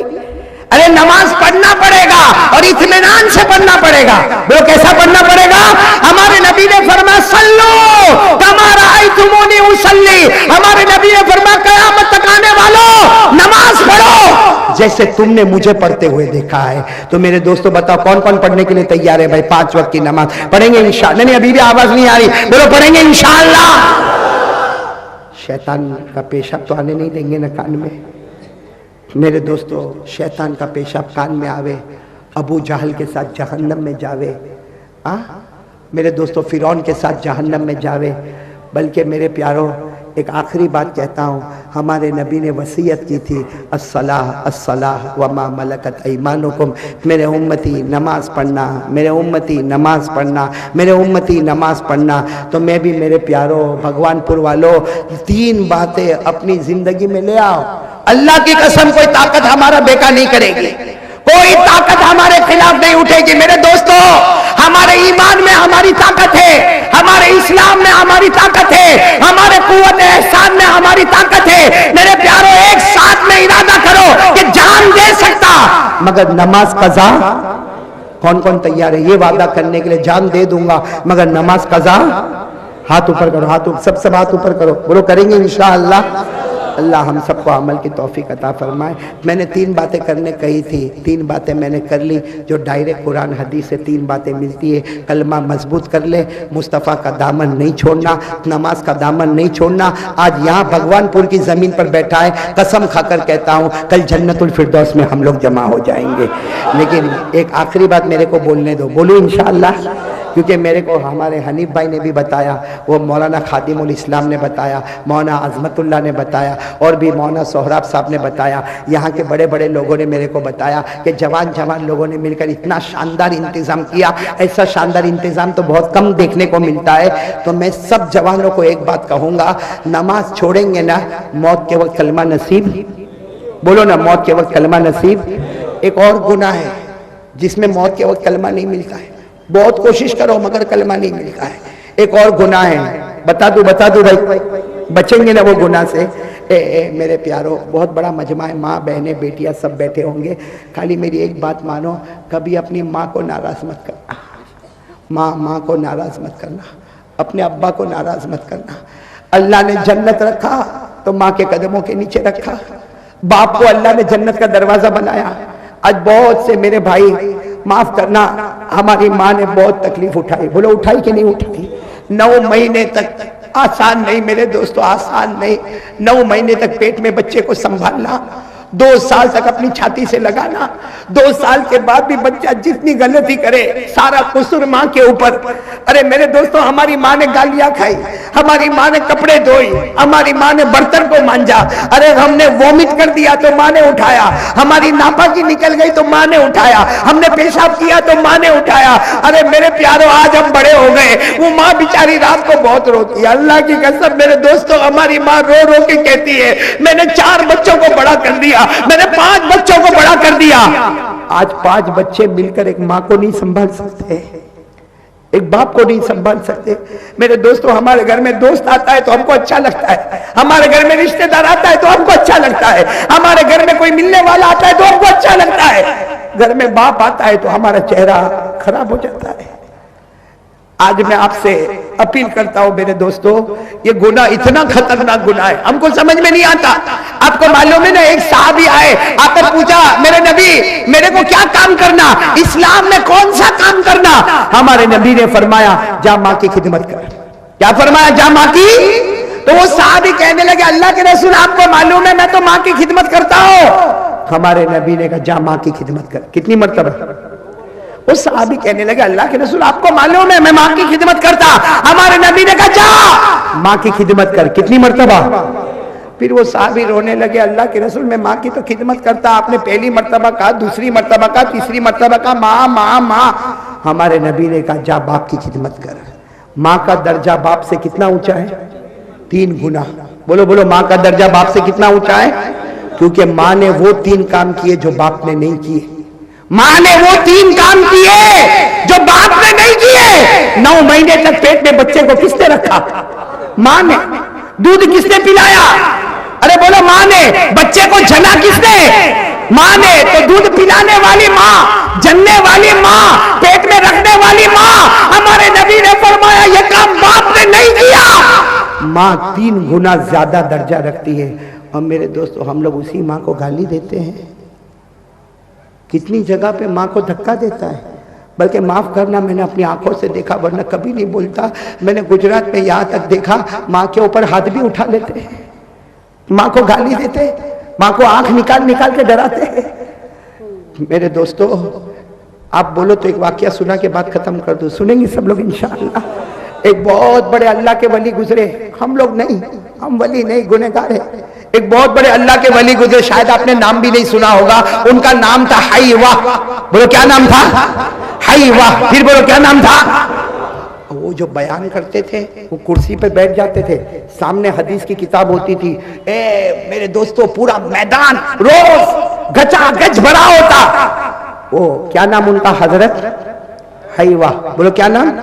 ارے نماز پڑھنا پڑے گا اور اطمینان سے پڑھنا پڑے گا۔ وہ کیسا پڑھنا پڑے گا؟ ہمارے نبی نے فرمایا صلو کما رأیتمونی اصلی، ہمارے نبی نے فرمایا قیامت تک آنے والوں نماز پڑھو جیسے تم نے مجھے پڑھتے ہوئے دیکھا ہے۔ تو میرے دوستو بتاؤ کون کون پڑھنے کے لیے تیار ہے؟ بھائی 5 وقت کی نماز پڑھیں گے انشاءاللہ؟ نہیں ابھی بھی آواز نہیں آ رہی، بولو پڑھیں گے انشاءاللہ۔ شیطان کا پیشاب تو آنے نہیں دیں گے نا کان میں۔ میرے دوستو شیطان کا پیشاب کان میں آوے، ابو جہل کے ساتھ جہنم میں جاوے، میرے دوستو فرعون کے ساتھ جہنم میں جاوے، بلکہ میرے پیاروں ایک آخری بات کہتا ہوں، ہمارے نبی نے وصیت کی تھی الصلاۃ الصلاۃ وما ملکت ایمانکم، میرے امتی نماز پڑھنا، میرے امتی نماز پڑھنا، میرے امتی نماز پڑھنا۔ تو میں بھی میرے پیاروں بھگوان پور والوں 3 باتیں اپنی زندگی میں لے آؤ۔ اللہ کی قسم کوئی طاقت ہمارا بیکار نہیں کرے گی، کوئی طاقت ہمارے خلاف نہیں اٹھے گی۔ میرے دوستو، ہمارے ایمان میں ہماری طاقت ہے، ہمارے اسلام میں ہماری طاقت ہے، ہمارے قوت احسان میں ہماری طاقت ہے۔ میرے پیاروں، ایک ساتھ میں ارادہ کرو کہ جان دے سکتا مگر نماز قضا، کون کون تیار ہے یہ وعدہ کرنے کے لیے؟ جان دے دوں گا مگر نماز قضا۔ ہاتھ اوپر کرو، سب ہاتھ اوپر کرو، بولو کریں گے انشاءاللہ۔ اللہ ہم سب کو عمل کی توفیق عطا فرمائے۔ میں نے 3 باتیں کرنے کہی تھی، 3 باتیں میں نے کر لی جو ڈائریکٹ قرآن حدیث سے 3 باتیں ملتی ہے۔ کلمہ مضبوط کر لے، مصطفیٰ کا دامن نہیں چھوڑنا، نماز کا دامن نہیں چھوڑنا۔ آج یہاں بھگوان پور کی زمین پر بیٹھا ہے، قسم کھا کر کہتا ہوں کل جنت الفردوس میں ہم لوگ جمع ہو جائیں گے۔ لیکن ایک آخری بات میرے کو بولنے دو، بولو انشاءاللہ، کیونکہ میرے کو ہمارے حنیف بھائی نے بھی بتایا، وہ مولانا خادم الاسلام نے بتایا، مولانا عظمت اللہ نے بتایا، اور بھی مولانا سہراب صاحب نے بتایا، یہاں کے بڑے بڑے لوگوں نے میرے کو بتایا کہ جوان لوگوں نے مل کر اتنا شاندار انتظام کیا۔ ایسا شاندار انتظام تو بہت کم دیکھنے کو ملتا ہے۔ تو میں سب جوانوں کو ایک بات کہوں گا، نماز چھوڑیں گے نا، موت کے وقت کلمہ نصیب، بولو نا، موت کے وقت کلمہ نصیب۔ ایک اور گناہ ہے جس میں موت کے وقت کلمہ نہیں ملتا ہے، بہت کوشش کرو مگر کلمہ نہیں ملتا ہے۔ ایک اور گناہ ہے، بتا دوں بھائی، بچیں گے نا وہ گناہ سے؟ میرے پیاروں، بہت بڑا مجمع ہے، ماں بہنیں بیٹیاں سب بیٹھے ہوں گے، خالی میری ایک بات مانو، کبھی اپنی ماں کو ناراض مت کرنا، ماں کو ناراض مت کرنا، اپنے ابا کو ناراض مت کرنا۔ اللہ نے جنت رکھا تو ماں کے قدموں کے نیچے رکھا، باپ کو اللہ نے جنت کا دروازہ بنایا۔ آج بہت سے میرے بھائی، معاف کرنا، ہماری ماں نے بہت تکلیف اٹھائی، بولو اٹھائی کہ نہیں اٹھائی؟ 9 مہینے تک، آسان نہیں میرے دوستو، آسان نہیں، 9 مہینے تک پیٹ میں بچے کو سنبھالنا، 2 سال تک اپنی چھاتی سے لگانا، 2 سال کے بعد بھی بچہ جتنی غلطی کرے سارا قصور ماں کے اوپر۔ ارے میرے دوستو، ہماری ماں نے گالیاں کھائی، ہماری ماں نے کپڑے دھوئی، ہماری ماں نے برتن کو مانجا، ارے ہم نے وومٹ کر دیا تو ماں نے اٹھایا، ہماری ناپاکی نکل گئی تو ماں نے اٹھایا، ہم نے پیشاب کیا تو ماں نے اٹھایا۔ ارے میرے پیاروں، آج ہم بڑے ہو گئے، وہ ماں بیچاری رات کو بہت روتی ہے، اللہ کی قسم میرے دوستو، ہماری ماں رو رو کے کہتی ہے میں نے 4 بچوں کو بڑا کر دیا، میں نے 5 بچوں کو بڑا کر دیا۔ آج 5 بچے مل کر ایک ماں کو نہیں سنبھال سکتے، ایک باپ کو نہیں سنبھال سکتے۔ میرے دوستو، ہمارے گھر میں دوست آتا ہے تو ہم کو اچھا لگتا ہے، ہمارے گھر میں رشتہ دار آتا ہے تو ہم کو اچھا لگتا ہے، ہمارے گھر میں کوئی ملنے والا آتا ہے تو ہم کو اچھا لگتا ہے، گھر میں باپ آتا ہے تو ہمارا چہرہ خراب ہو جاتا ہے۔ آج میں آپ سے اپیل کرتا ہوں میرے دوستو، یہ گناہ اتنا خطرناک گناہ ہے، ہم کو سمجھ میں نہیں آتا۔ آپ کو معلوم ہے نا، ایک صحابی آئے، آپ نے پوچھا میرے نبی میرے کو کیا کام کرنا، اسلام میں کون سا کام کرنا؟ ہمارے نبی نے فرمایا جا ماں کی خدمت کر۔ کیا فرمایا؟ جا ماں کی۔ تو وہ صحابی کہنے لگے اللہ کے رسول آپ کو معلوم ہے میں تو ماں کی خدمت کرتا ہوں۔ ہمارے نبی نے کہا جا ماں کی خدمت کر۔ کتنی مرتبہ؟ وہ صحابی کہنے لگے اللہ کے رسول آپ کو معلوم ہے میں ماں کی خدمت کرتا۔ ہمارے نبی نے کہا جا ماں کی خدمت کر۔ کتنی مرتبہ؟ پھر وہ صحابی رونے لگے اللہ کے رسول میں ماں کی تو خدمت کرتا، آپ نے پہلی مرتبہ کہا، دوسری مرتبہ کہا، تیسری مرتبہ کہا ماں ماں ماں۔ ہمارے نبی نے کہا جا باپ کی خدمت کر۔ ماں کا درجہ باپ سے کتنا اونچا ہے؟ 3 گنا۔ بولو بولو، ماں کا درجہ باپ سے کتنا اونچا ہے؟ کیونکہ ماں نے وہ 3 کام کیے جو باپ نے نہیں کیے، ماں نے وہ 3 کام کیے جو باپ نے نہیں کیے۔ 9 مہینے تک پیٹ میں بچے کو کس نے رکھا؟ ماں نے۔ دودھ کس نے پلایا؟ ارے بولو ماں نے۔ بچے کو جنا کس نے؟ ماں نے۔ تو دودھ پلانے والی ماں، جننے والی ماں، پیٹ میں رکھنے والی ماں، ہمارے نبی نے فرمایا یہ کام باپ نے نہیں کیا۔ ماں 3 گنا زیادہ درجہ رکھتی ہے۔ اور میرے دوستو، ہم لوگ اسی ماں کو گالی دیتے ہیں، کتنی جگہ پہ ماں کو دھکا دیتا ہے۔ بلکہ معاف کرنا، میں نے اپنی آنکھوں سے دیکھا، ورنہ کبھی نہیں بولتا، میں نے گجرات میں یہاں تک دیکھا ماں کے اوپر ہاتھ بھی اٹھا لیتے ہیں، ماں کو گالی دیتے، ماں کو آنکھ نکال نکال کے ڈراتے ہیں۔ میرے دوستو، آپ بولو تو ایک واقعہ سنا کے بعد ختم کر دوں، سنیں گے سب لوگ انشاءاللہ؟ ایک بہت بڑے اللہ کے ولی گزرے, ہم لوگ نہیں, ہم ولی نہیں, گنہگار ہیں. ایک بہت بڑے اللہ کے ولی گزرے, شاید آپ نے نام بھی نہیں سنا ہوگا, ان کا نام تھا حیوہ. بولو کیا نام تھا؟ حیوہ. پھر بولو کیا نام تھا؟ وہ جو بیان کرتے تھے وہ کرسی پہ بیٹھ جاتے تھے, سامنے حدیث کی کتاب ہوتی تھی, اے میرے دوستو پورا میدان روز گچا گچ بھرا ہوتا. وہ کیا نام ان کا؟ حضرت حیوہ. بولو کیا نام؟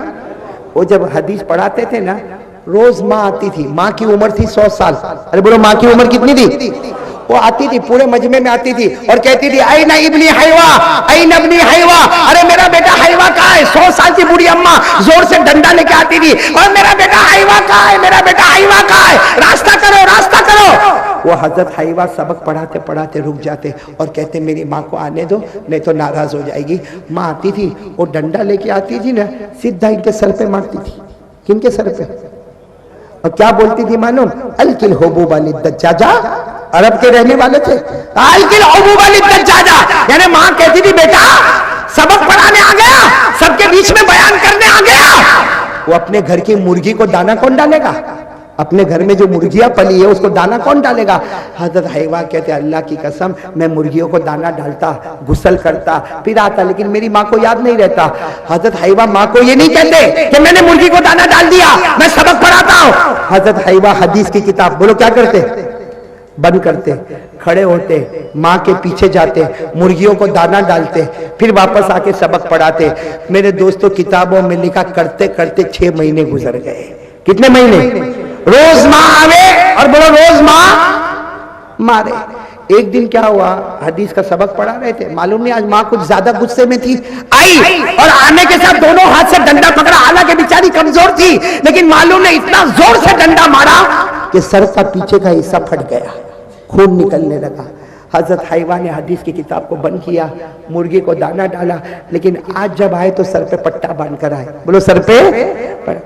وہ جب حدیث پڑھاتے تھے نا, روز ماں آتی تھی, ماں کی عمر تھی 100 سال. ارے بولو ماں کی عمر کتنی تھی؟ وہ آتی تھی, پورے مجمع میں آتی تھی اور کہتی تھی این ابنی حیوہ, این ابنی حیوہ, ارے میرا بیٹا حیوہ کہاں ہے؟ 100 سال کی بوڑھی اماں زور سے ڈنڈا لے کے آتی تھی, اور میرا بیٹا حیوہ کہاں ہے؟ میرا بیٹا حیوہ کہاں ہے؟ راستہ کرو, راستہ کرو. وہ حضرت حیوہ سبق پڑھاتے پڑھاتے رک جاتے اور کہتے میری ماں کو آنے دو, نہیں تو ناراض ہو جائے گی. ماں آتی تھی, وہ ڈنڈا لے کے آتی تھی نا, سیدھا ان کے سر پہ مارتی تھی. کن کے سر پہ؟ اور کیا بولتی تھی معلوم؟ الکل حبوب للدجاجہ, عرب کے رہنے والے تھے, الکل حبوب للدجاجہ, یعنی ماں کہتی تھی بیٹا سبق پڑھانے آ گیا, سب کے بیچ میں بیان کرنے آ گیا. وہ اپنے گھر کی مرغی کو دانا کون ڈالے گا؟ اپنے گھر میں جو مرغیاں پلی ہے اس کو دانا کون ڈالے گا؟ حضرت حیوہ کہتے اللہ کی قسم میں مرغیوں کو دانا ڈالتا, غسل کرتا, پھر آتا, لیکن میری ماں کو یاد نہیں رہتا. حضرت حیوہ ماں کو یہ نہیں کہتے کہ میں نے مرغی کو دانا ڈال دیا, میں سبق پڑھاتا ہوں. حضرت حیوہ حدیث کی کتاب بولو کیا کرتے؟ بند کرتے, کھڑے ہوتے, ماں کے پیچھے جاتے, مرغیوں کو دانا ڈالتے, پھر واپس آ کے سبق پڑھاتے. میرے دوستوں کتابوں میں لکھا کرتے کرتے 6 مہینے گزر گئے. کتنے مہینے؟ روز ماں آوے اور بولو روز ماں مارے. ایک دن کیا ہوا, حدیث کا سبق پڑھا رہے تھے, معلوم نہیں آج ماں کچھ زیادہ غصے میں تھی, آئی اور آنے کے ساتھ دونوں ہاتھ سے ڈنڈا پکڑا, حالانکہ بیچاری کمزور تھی, لیکن معلوم نہیں اتنا زور سے ڈنڈا مارا کہ سر کا پیچھے کا حصہ پھٹ گیا, خون نکلنے لگا. حضرت حیوہ نے حدیث کی کتاب کو بند کیا, مرغی کو دانا ڈالا, لیکن آج جب آئے تو سر پہ پٹا باندھ کر آئے. بولو سر پہ,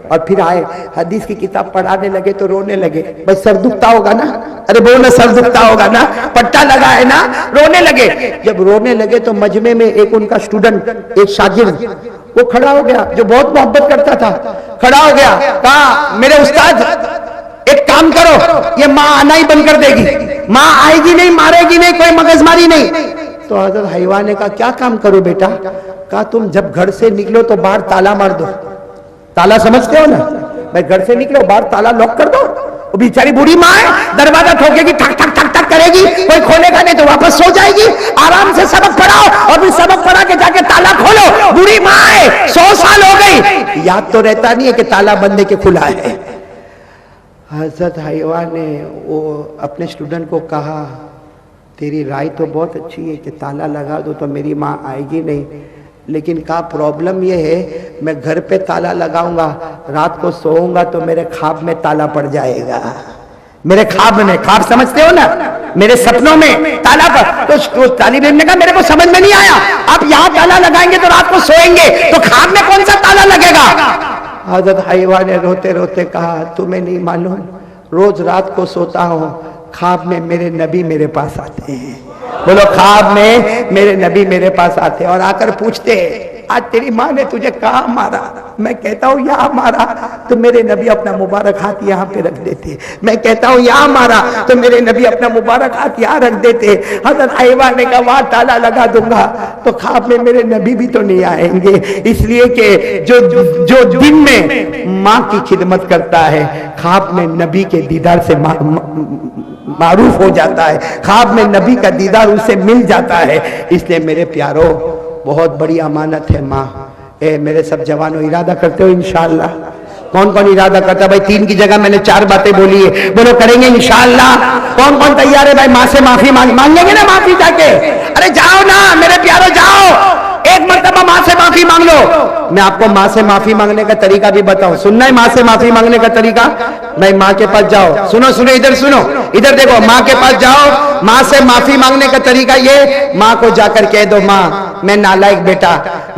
اور پھر آئے حدیث کی کتاب پڑھانے لگے تو رونے لگے. بھائی سر دکھتا ہوگا نا, ارے بولو سر دکھتا ہوگا نا, پٹا لگا ہے نا, رونے لگے. جب رونے لگے تو مجمع میں ایک ان کا اسٹوڈنٹ, ایک شاگرد, وہ کھڑا ہو گیا, جو بہت محبت کرتا تھا, کھڑا ہو گیا, کہا میرے استاد ایک کام کرو, یہ ماں آنا ہی بند کر دے گی, ماں آئے گی نہیں, مارے گی نہیں, کوئی مغز ماری نہیں. تو حضرت حیوہ نے کہا کیا کام کرو بیٹا؟ کہا تم جب گھر سے نکلو تو باہر تالا مار دو. تالا سمجھتے ہو نا, بھائی گھر سے نکلو باہر تالا لاک کر دو. وہ بیچاری بوڑھی ماں ہے, دروازہ ٹھوکے گی, ٹھک ٹھک ٹھک ٹھک کرے گی, کوئی کھولے گا نہیں تو واپس سو جائے گی. آرام سے سبق پڑھاؤ اور پھر سبق پڑھا کے جا کے تالا کھولو. بوڑھی ماں ہے, 100 سال ہو گئی, یاد تو رہتا نہیں ہے کہ تالا بندے کے کھلا ہے. حضرت حیوہ نے وہ اپنے اسٹوڈنٹ کو کہا تیری رائے تو بہت اچھی ہے کہ تالا لگا دو تو میری ماں آئے گی نہیں, لیکن کا پرابلم یہ ہے میں گھر پہ تالا لگاؤں گا, رات کو سوؤں گا تو میرے خواب میں تالا پڑ جائے گا. میرے خواب میں, خواب سمجھتے ہو نا, میرے سپنوں میں تالا پر. تو طالب علم نے کہا میرے کو سمجھ میں نہیں آیا, آپ یہاں تالا لگائیں گے تو رات کو سوئیں گے, تو خواب میں کون سا تالا لگے گا؟ حضرت حیوہ نے روتے روتے کہا تمہیں نہیں معلوم, روز رات کو سوتا ہوں, خواب میں میرے نبی میرے پاس آتے ہیں. بولو خواب میں میرے نبی میرے پاس آتے ہیں اور آ کر پوچھتے ہیں آج تیری ماں نے تجھے کہاں مارا؟ میں کہتا ہوں یہاں مارا تو میرے نبی اپنا مبارک ہاتھ یہاں پہ رکھ دیتے. میں کہتا ہوں یہاں مارا تو میرے نبی اپنا مبارک ہاتھ یہاں رکھ دیتے. حضرت حیوہ نے کہا وہاں تالا لگا دوں گا تو خواب میں میرے نبی بھی تو نہیں آئیں گے, اس لیے کہ جو دن میں ماں کی خدمت کرتا ہے خواب میں نبی کے دیدار سے معروف ہو جاتا ہے, خواب میں نبی کا دیدار اسے مل جاتا ہے. اس لیے میرے پیاروں بہت بڑی امانت ہے ماں. اے میرے سب جوانوں ارادہ کرتے ہو انشاءاللہ؟ کون کون ارادہ کرتا ہے؟ بھائی 3 کی جگہ میں نے 4 باتیں بولی ہے, بولو کریں گے انشاءاللہ. کون کون تیار ہے بھائی ماں سے معافی مانگیں گے نا معافی جا کے؟ ارے جاؤ نا میرے پیاروں, جاؤ ایک مرتبہ ماں سے معافی مانگ لو. میں آپ کو ماں سے معافی مانگنے کا طریقہ بھی بتاؤں, سننا ہے ماں سے معافی مانگنے کا طریقہ؟ بھائی ماں کے پاس جاؤ, سنو ادھر سنو, ادھر دیکھو, ماں کے پاس جاؤ, ماں سے معافی مانگنے کا طریقہ یہ, ماں کو جا کر کہہ دو ماں میں نالائق بیٹا,